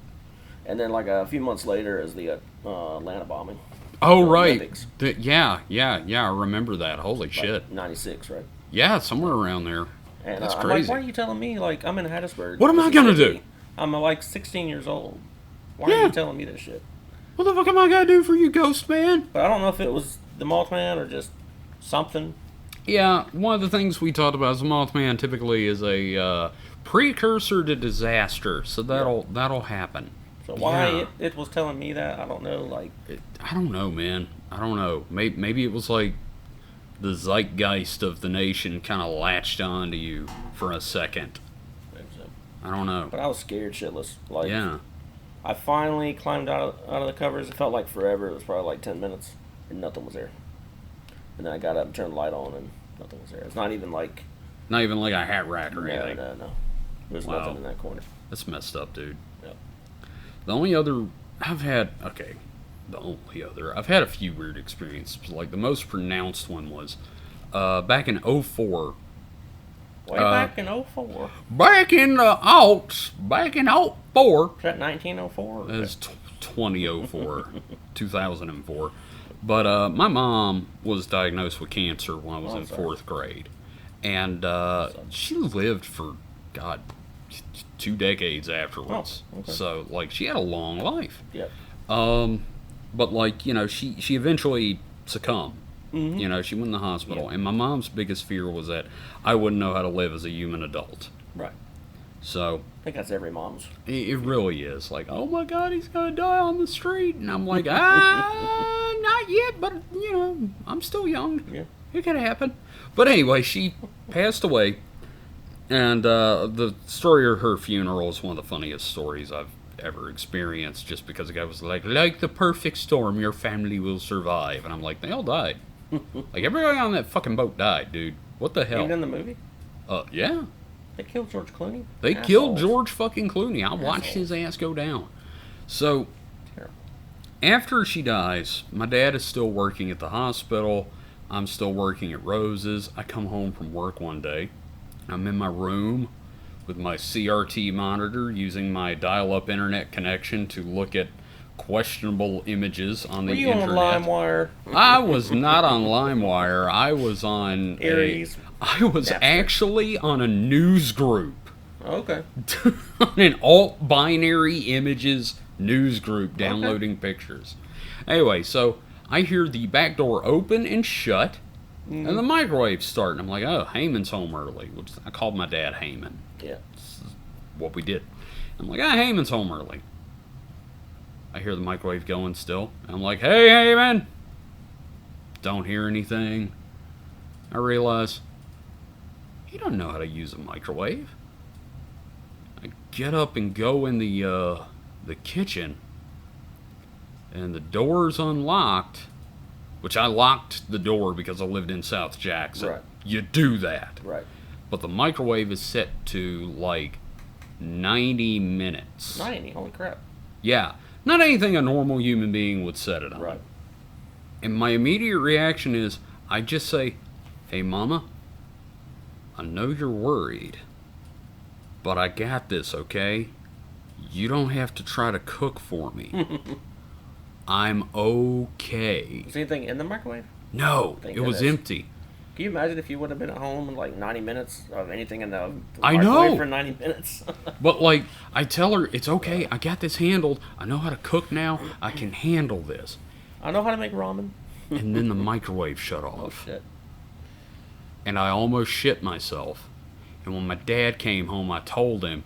And then like a few months later is the Atlanta bombing. Oh, The right. Olympics. Yeah. I remember that. Holy shit. 96, right? Yeah, somewhere around there. And That's I'm crazy. like, why are you telling me, like, I'm in Hattiesburg? What am I gonna do? I'm like 16 years old. Why Yeah. are you telling me this shit? What the fuck am I gonna do for you, Ghost Man? But I don't know if it was the Mothman or just something. Yeah, one of the things we talked about is the Mothman typically is a precursor to disaster, so that'll happen. So why Yeah. it was telling me that, I don't know. Like, I don't know, man. I don't know. Maybe it was like the zeitgeist of the nation kind of latched onto you for a second. I don't know. but I was scared shitless. Like, Yeah. I finally climbed out of the covers. It felt like forever. It was probably like 10 minutes, and nothing was there. And then I got up and turned the light on, and nothing was there. It's not even like Not even like a hat rack or anything. no. There's Wow. nothing in that corner. That's messed up, dude. Yep. The only other I've had I've had a few weird experiences. Like the most pronounced one was back in 04. Way back in 04. Back in the aughts, back in 04. Is that 1904? It's 2004, 2004. But my mom was diagnosed with cancer when I was in sorry. 4th grade. And she lived for, God, 2 decades afterwards. Oh, okay. So, like, she had a long life. Yep. But, like, you know, she eventually succumbed. Mm-hmm. You know, she went in the hospital. Yeah. And my mom's biggest fear was that I wouldn't know how to live as a human adult. Right. So, I think that's every mom's. it really is. Like, oh my God, he's going to die on the street. And I'm like, not yet, but, you know, I'm still young. Yeah. It could happen. But anyway, she passed away. And the story of her funeral is one of the funniest stories I've ever experienced, just because the guy was like the perfect storm, your family will survive. And I'm like, they all died. Like, everybody on that fucking boat died, dude. What the hell? Even in the movie? Yeah. They killed George Clooney? They Assholes. killed George fucking Clooney. I watched his ass go down. So, Terrible. after she dies, my dad is still working at the hospital. I'm still working at Rose's. I come home from work one day. I'm in my room with my CRT monitor using my dial-up internet connection to look at questionable images on the Were you internet. on LimeWire? I was not on LimeWire. I was on Aries. I was Napster. actually on a news group. Okay. On an alt-binary images news group downloading pictures. Anyway, so I hear the back door open and shut, and the microwave start, and I'm like, oh, Heyman's home early, which I called my dad Heyman. Yeah. What we did. I'm like, Heyman's home early. I hear the microwave going still. I'm like, hey, Heyman! Don't hear anything. I realize he doesn't know how to use a microwave. I get up and go in the kitchen, and the door's unlocked, which I locked the door because I lived in South Jackson. Right. You do that. Right. But the microwave is set to like 90 minutes. 90. Holy crap. Yeah. Not anything a normal human being would set it on. Right. And my immediate reaction is, I just say, hey, Mama, I know you're worried, but I got this, okay? You don't have to try to cook for me. I'm okay. Was anything in the microwave? No, Thank it was goodness. empty. Can you imagine if you would have been at home in like 90 minutes of anything in the I microwave know. for 90 minutes? But, like, I tell her, it's okay, I got this handled. I know how to cook now. I can handle this. I know how to make ramen. And then the microwave shut Oh, off. shit. And I almost shit myself. And when my dad came home, I told him.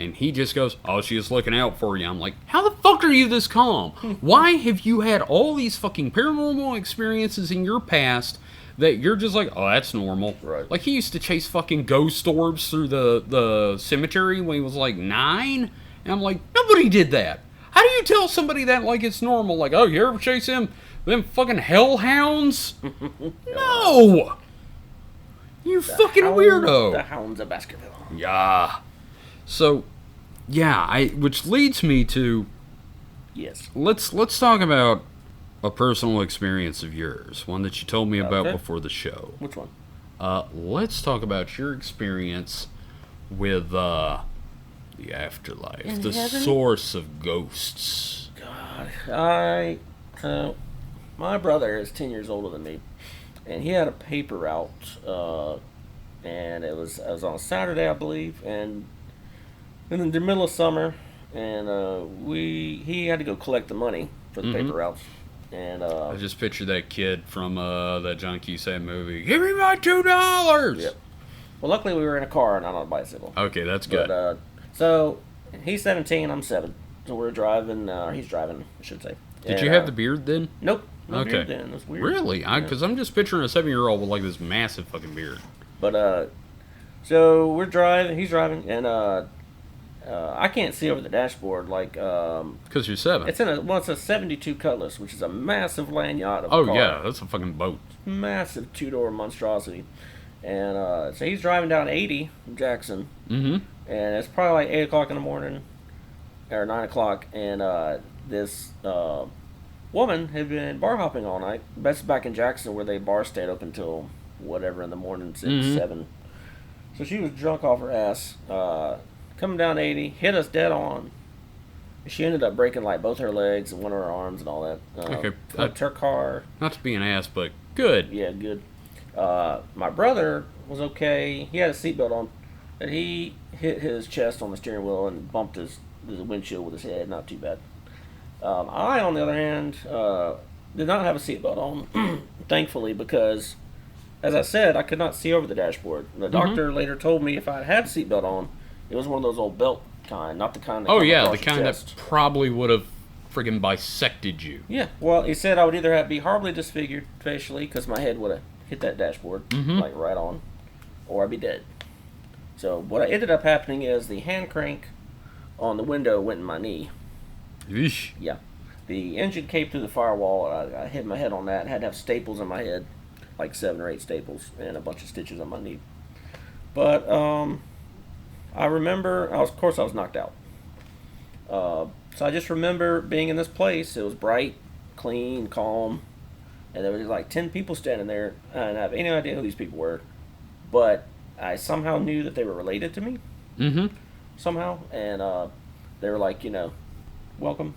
And he just goes, oh, she was looking out for you. I'm like, how the fuck are you this calm? Why have you had all these fucking paranormal experiences in your past that you're just like, oh, that's normal? Right. Like, he used to chase fucking ghost orbs through the cemetery when he was like 9. And I'm like, nobody did that. How do you tell somebody that like it's normal? Like, oh, you ever chase them fucking hellhounds? No! You fucking weirdo. The Hounds of Baskerville. Yeah. So, yeah, which leads me to, Yes. let's talk about a personal experience of yours, one that you told me about before the show. Which one? Let's talk about your experience with the afterlife, the source of ghosts. God, my brother is 10 years older than me, and he had a paper out, and it was on a Saturday, I believe, and in the middle of summer, and he had to go collect the money for the paper routes. And I just picture that kid from that John Cusack movie. Give me my $2. Yep. Well, luckily we were in a car and not on a bicycle. Okay, that's good. But so he's 17, I'm 7, so we're driving. He's driving, I should say. Did you have the beard then? Nope. No Okay. beard then. That's weird. Really? Because I'm just picturing a 7-year-old with like this massive fucking beard. But so we're driving. He's driving, and I can't see over the dashboard like Because you're 7. it's a 72 Cutlass, which is a massive land yacht of a Oh car. yeah, that's a fucking boat. Massive 2-door monstrosity. And so he's driving down 80 from Jackson, Mm-hmm. and it's probably like 8 o'clock in the morning or 9 o'clock, and this woman had been bar hopping all night. That's back in Jackson where they bar stayed up until whatever in the morning, 6, 7. So she was drunk off her ass, coming down 80, hit us dead on. She ended up breaking like both her legs and one of her arms and all that. Okay. Flipped her car. Not to be an ass, but good. Yeah, good. My brother was okay. He had a seatbelt on, but he hit his chest on the steering wheel and bumped his windshield with his head. Not too bad. I, on the other hand, did not have a seatbelt on, thankfully, because, as I said, I could not see over the dashboard. The doctor later told me if I had a seatbelt on, it was one of those old belt kind, not the kind that Oh comes yeah, across the your kind chest. that probably would have friggin' bisected you. Yeah, well, he said I would either be horribly disfigured facially because my head would have hit that dashboard, like right on, or I'd be dead. So what ended up happening is the hand crank on the window went in my knee. Eesh. Yeah. The engine came through the firewall. I hit my head on that. Had to have staples in my head, like 7 or 8 staples, and a bunch of stitches on my knee. But I remember, of course I was knocked out. So I just remember being in this place. It was bright, clean, calm, and there was like 10 people standing there. And I didn't have any idea who these people were, but I somehow knew that they were related to me. Mm-hmm. Somehow, and they were like, welcome.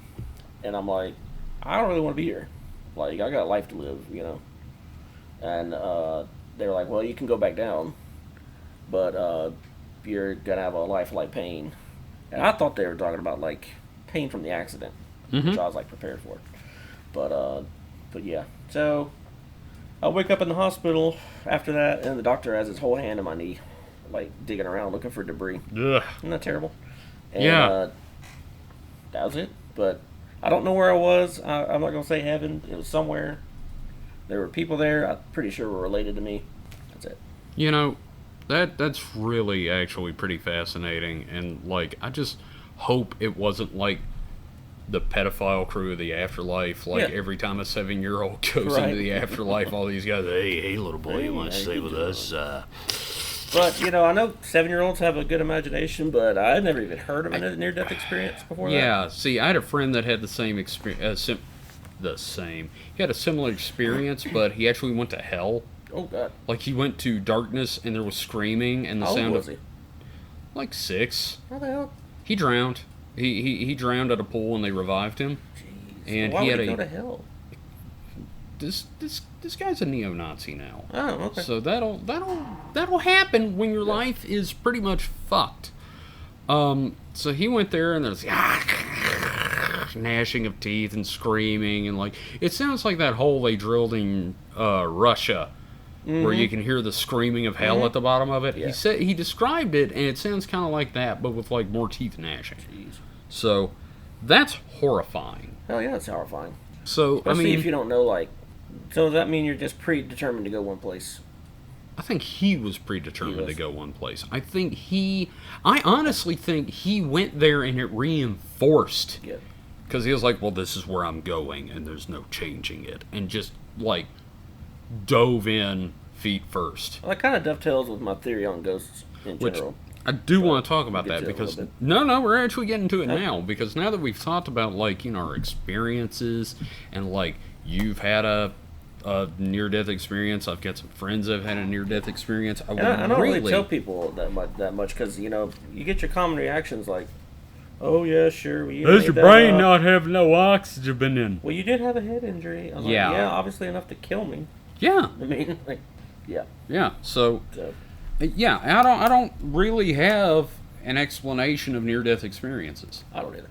And I'm like, I don't really want to be here. Like, I got life to live, And they were like, well, you can go back down, but you're going to have a life like pain. And I thought they were talking about, like, pain from the accident, which I was, like, prepared for. But yeah. So I wake up in the hospital after that, and the doctor has his whole hand in my knee, like, digging around looking for debris. Ugh. Isn't that terrible? And, Yeah. That was it. But I don't know where I was. I'm not going to say heaven. It was somewhere. There were people there I'm pretty sure were related to me. That's it. That's really actually pretty fascinating. And, like, I just hope it wasn't like the pedophile crew of the afterlife. Like, every time a 7-year-old goes into the afterlife, all these guys, hey, little boy, you want to stay with us? But, I know 7-year-olds have a good imagination, but I'd never even heard of a near-death experience before that. Yeah, see, I had a friend that had the same experience. He had a similar experience, but he actually went to hell. Oh, God. Like, he went to darkness, and there was screaming, and the How old sound was of... he? Like 6. How the hell? He drowned. He drowned at a pool, and they revived him. Jeez. And Why he would had he a... go to hell? This guy's a neo-Nazi now. Oh, okay. So that'll happen when your life is pretty much fucked. So he went there, and there's gnashing of teeth and screaming, and like it sounds like that hole they drilled in Russia where you can hear the screaming of hell at the bottom of it. Yeah. He described it, and it sounds kind of like that, but with like more teeth gnashing. Jeez. So that's horrifying. Hell yeah, it's horrifying. So Especially I mean, if you don't know, like, so does that mean you're just predetermined to go one place? I think he was predetermined to go one place. I honestly think he went there and it reinforced. Yeah. Because he was like, well, this is where I'm going, and there's no changing it. And just, like, dove in feet first. Well, that kind of dovetails with my theory on ghosts in general. I do want to talk about that because... No, we're actually getting to it Okay. now. Because now that we've talked about, like, you know, our experiences, and, like, you've had a near-death experience. I've got some friends that have had a near-death experience. I don't really tell people that much because, you know, you get your common reactions like, oh, yeah, sure. Well, Does your brain not have no oxygen in? Well, you did have a head injury. I'm Yeah. like, yeah, obviously enough to kill me. Yeah. I mean, like, yeah. Yeah, so... Yeah, I don't really have an explanation of near-death experiences. I don't either.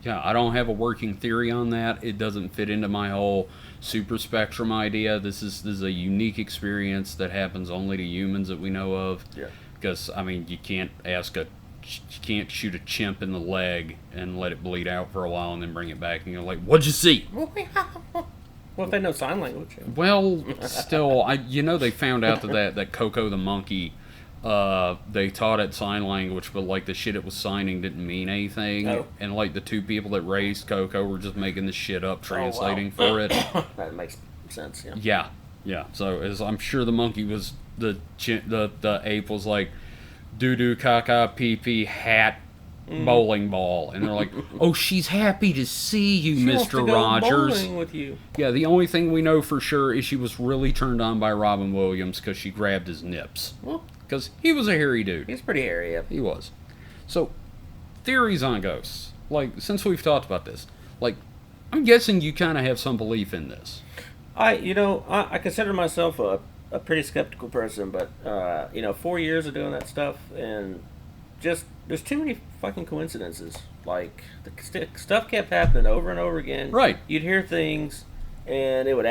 Yeah, I don't have a working theory on that. It doesn't fit into my whole super spectrum idea. This is a unique experience that happens only to humans that we know of. Yeah. Because, I mean, you can't shoot a chimp in the leg and let it bleed out for a while and then bring it back and you're like, what'd you see? Well, if they know sign language. Well, still, they found out that Coco the monkey, they taught it sign language, but like the shit it was signing didn't mean anything, Oh. and like the two people that raised Coco were just making this shit up, translating for it. That makes sense. Yeah. Yeah. So as I'm sure the monkey was the ape was like doo doo caca pee pee hat. Bowling ball, and they're like, "Oh, she's happy to see you, She wants Mr. to go Rogers." bowling with you. Yeah, the only thing we know for sure is she was really turned on by Robin Williams because she grabbed his nips. Well, Because he was a hairy dude. he's pretty hairy. Yeah. He was. So, theories on ghosts. Like, since we've talked about this, like, I'm guessing you kind of have some belief in this. I consider myself a pretty skeptical person, but 4 years of doing that stuff and just there's too many fucking coincidences. Like the stuff kept happening over and over again. Right. You'd hear things, and you would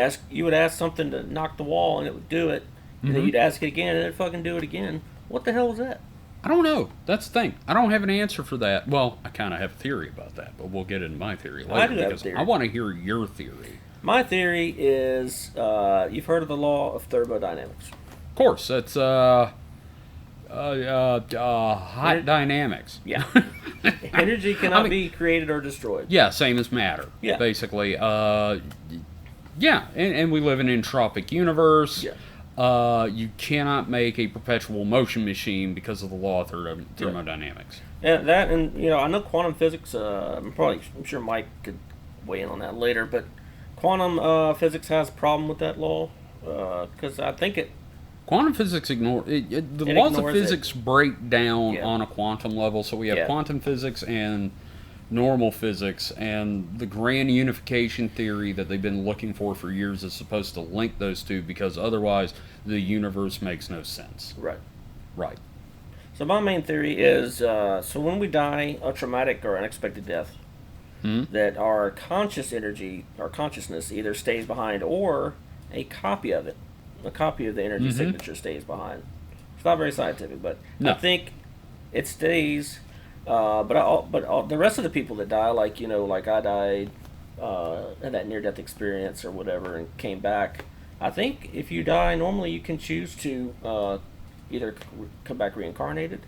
ask something to knock the wall, and it would do it. And then you'd ask it again, and it'd fucking do it again. What the hell was that? I don't know. That's the thing. I don't have an answer for that. Well, I kind of have a theory about that, but we'll get into my theory later. I do have a because theory. I want to hear your theory. My theory is you've heard of the law of thermodynamics. Of course, that's hot dynamics. Yeah. Energy cannot be created or destroyed. Yeah, same as matter. Yeah. Basically. Yeah, and we live in an entropic universe. Yeah. You cannot make a perpetual motion machine because of the law of thermodynamics. Yeah, that and I know quantum physics. I'm sure Mike could weigh in on that later, but quantum physics has a problem with that law because I think it. Quantum physics the laws of physics break down on a quantum level. So we have quantum physics and normal physics, and the grand unification theory that they've been looking for years is supposed to link those two because otherwise the universe makes no sense. Right. So my main theory is so when we die a traumatic or unexpected death, that our conscious energy, our consciousness either stays behind or a copy of it. A copy of the energy signature stays behind. It's not very scientific, but I think it stays. But the rest of the people that die, like I died, had that near-death experience or whatever, and came back. I think if you die normally, you can choose to either come back reincarnated,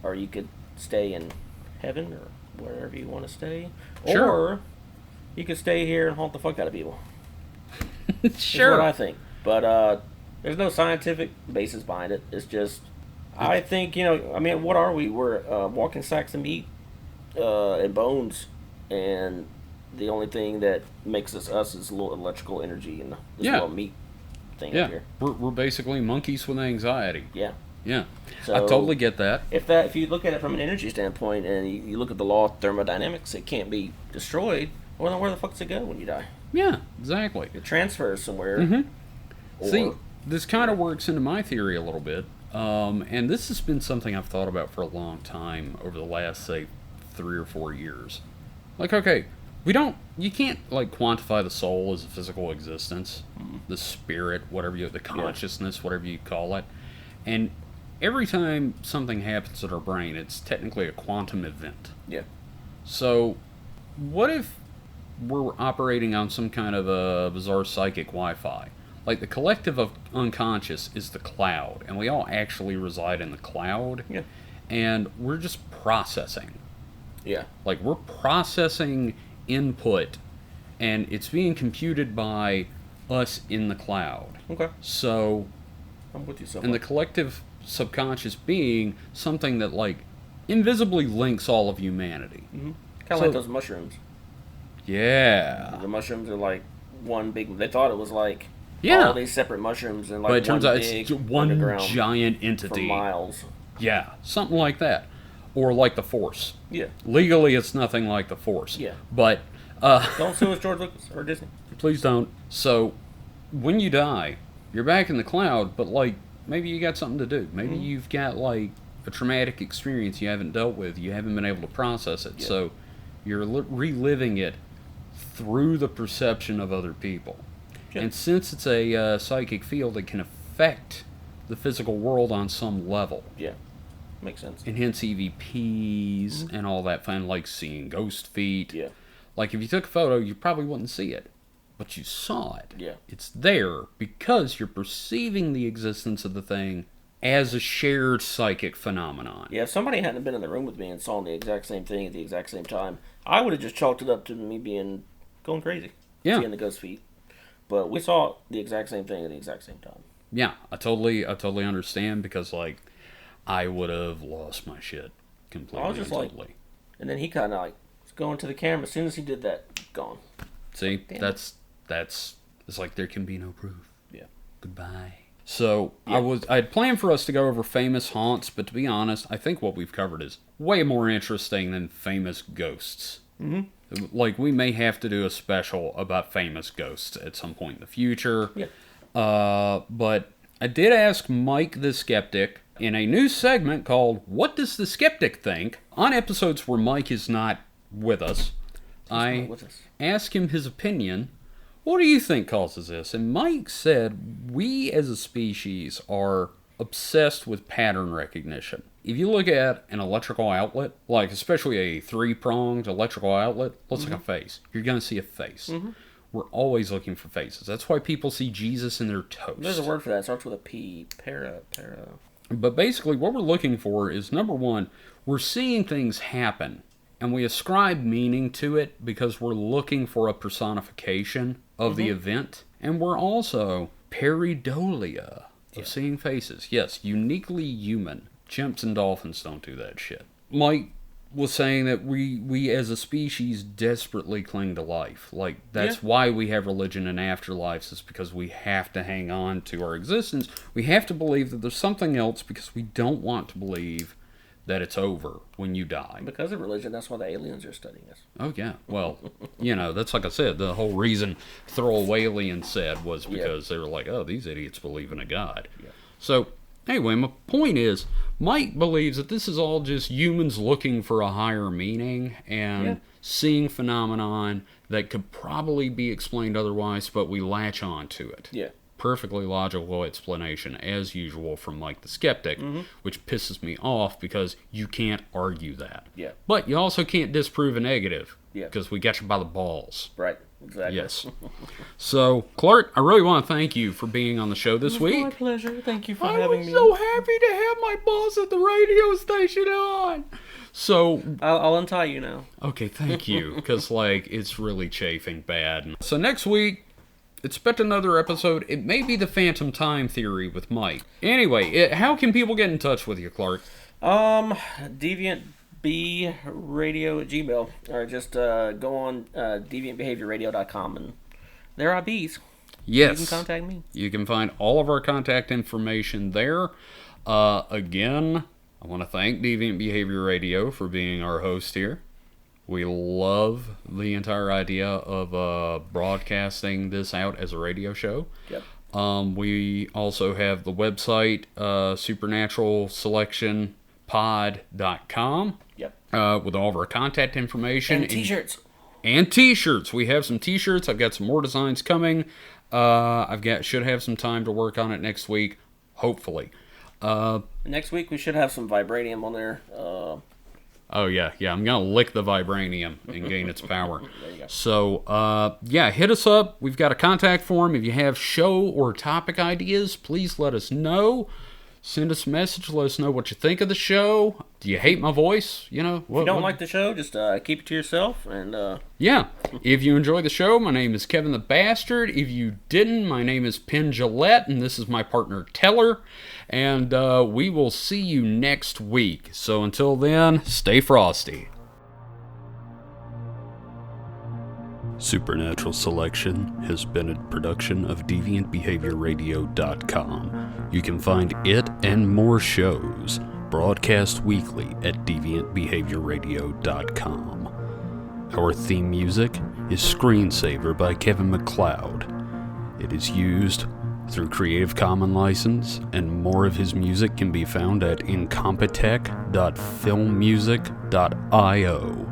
or you could stay in heaven or wherever you want to stay, or you could stay here and haunt the fuck out of people. Sure, is what I think. But there's no scientific basis behind it. It's just, I think, what are we? We're walking sacks of meat and bones, and the only thing that makes us is a little electrical energy and this little meat thing up here. We're basically monkeys with anxiety. Yeah. So I totally get that. If you look at it from an energy standpoint and you look at the law of thermodynamics, it can't be destroyed. Well, then where the fuck does it go when you die? Yeah, exactly. It transfers somewhere. See, this kind of works into my theory a little bit, and this has been something I've thought about for a long time over the last, say, 3 or 4 years. Like, okay, you can't, like, quantify the soul as a physical existence, the spirit, the consciousness, whatever you call it. And every time something happens in our brain, it's technically a quantum event. Yeah. So, what if we're operating on some kind of a bizarre psychic Wi-Fi? Like, the collective of unconscious is the cloud, and we all actually reside in the cloud. Yeah. And we're just processing. Yeah. Like, we're processing input, and it's being computed by us in the cloud. Okay. So, I'm with you so and the collective subconscious being something that, like, invisibly links all of humanity. Mm-hmm. Kind of like those mushrooms. Yeah. The mushrooms are like one big. They thought it was like all these separate mushrooms and like but it turns one out big it's one underground giant entity. for miles. Yeah, something like that. Or like the Force. Yeah. Legally, it's nothing like the Force. Yeah. But don't sue us, George Lucas or Disney. Please don't. So, when you die, you're back in the cloud, but, like, maybe you got something to do. Maybe you've got, like, a traumatic experience you haven't dealt with. You haven't been able to process it. Yeah. So, you're reliving it through the perception of other people. Yeah. And since it's a psychic field, it can affect the physical world on some level. Yeah. Makes sense. And hence EVPs and all that fun, like seeing ghost feet. Yeah. Like, if you took a photo, you probably wouldn't see it. But you saw it. Yeah. It's there because you're perceiving the existence of the thing as a shared psychic phenomenon. Yeah, if somebody hadn't been in the room with me and saw the exact same thing at the exact same time, I would have just chalked it up to me going crazy. Yeah. Seeing the ghost feet. But we saw the exact same thing at the exact same time. Yeah, I totally understand because, like, I would have lost my shit completely. I was just like, and then he kind of like was going to the camera. As soon as he did that, gone. See, that's it's like there can be no proof. Yeah. Goodbye. So I had planned for us to go over famous haunts, but to be honest, I think what we've covered is way more interesting than famous ghosts. Mm-hmm. Like, we may have to do a special about famous ghosts at some point in the future. Yeah. But I did ask Mike the Skeptic in a new segment called What Does the Skeptic Think? On episodes where Mike is not with us, I ask him his opinion. What do you think causes this? And Mike said, we as a species are obsessed with pattern recognition. If you look at an electrical outlet, like especially a three-pronged electrical outlet, looks like a face. You're going to see a face. Mm-hmm. We're always looking for faces. That's why people see Jesus in their toast. There's a word for that. It starts with a P. Para. But basically, what we're looking for is, number one, we're seeing things happen. And we ascribe meaning to it because we're looking for a personification of the event. And we're also pareidolia of seeing faces. Yes, uniquely human. Chimps and dolphins don't do that shit. Mike was saying that we as a species desperately cling to life. Like, that's why we have religion and afterlives, is because we have to hang on to our existence. We have to believe that there's something else because we don't want to believe that it's over when you die. Because of religion, that's why the aliens are studying us. Oh, yeah. Well, that's like I said, the whole reason Throwaway Alien said was because they were like, oh, these idiots believe in a god. Yeah. So, anyway, my point is, Mike believes that this is all just humans looking for a higher meaning and seeing phenomenon that could probably be explained otherwise, but we latch on to it. Yeah. Perfectly logical explanation, as usual, from Mike the Skeptic, which pisses me off because you can't argue that. Yeah. But you also can't disprove a negative. Yeah. Because we got you by the balls. Right. Exactly. Yes. So, Clark, I really want to thank you for being on the show this week. My pleasure. Thank you for having me. I'm so happy to have my boss at the radio station on. So I'll untie you now. Okay, thank you, because it's really chafing bad. So next week, expect another episode. It may be the Phantom Time Theory with Mike. Anyway, how can people get in touch with you, Clark? Deviant B Radio at Gmail, or just go on deviantbehaviorradio.com, and there are B's. Yes. You can contact me. You can find all of our contact information there. Again, I want to thank Deviant Behavior Radio for being our host here. We love the entire idea of broadcasting this out as a radio show. Yep. We also have the website, supernaturalselectionpod.com. Yep. With all of our contact information. And t-shirts. And t-shirts. We have some t-shirts. I've got some more designs coming. Should have some time to work on it next week, hopefully. Next week we should have some vibranium on there. Oh, yeah. I'm going to lick the vibranium and gain its power. There you go. So, hit us up. We've got a contact form. If you have show or topic ideas, please let us know. Send us a message. Let us know what you think of the show. Do you hate my voice? If you don't like the show, just keep it to yourself. And yeah. If you enjoy the show, my name is Kevin the Bastard. If you didn't, my name is Penn Gillette, and this is my partner Teller. And we will see you next week. So until then, stay frosty. Supernatural Selection has been a production of DeviantBehaviorRadio.com. You can find it and more shows broadcast weekly at DeviantBehaviorRadio.com. Our theme music is Screensaver by Kevin MacLeod. It is used through Creative Commons license, and more of his music can be found at incompetech.filmmusic.io.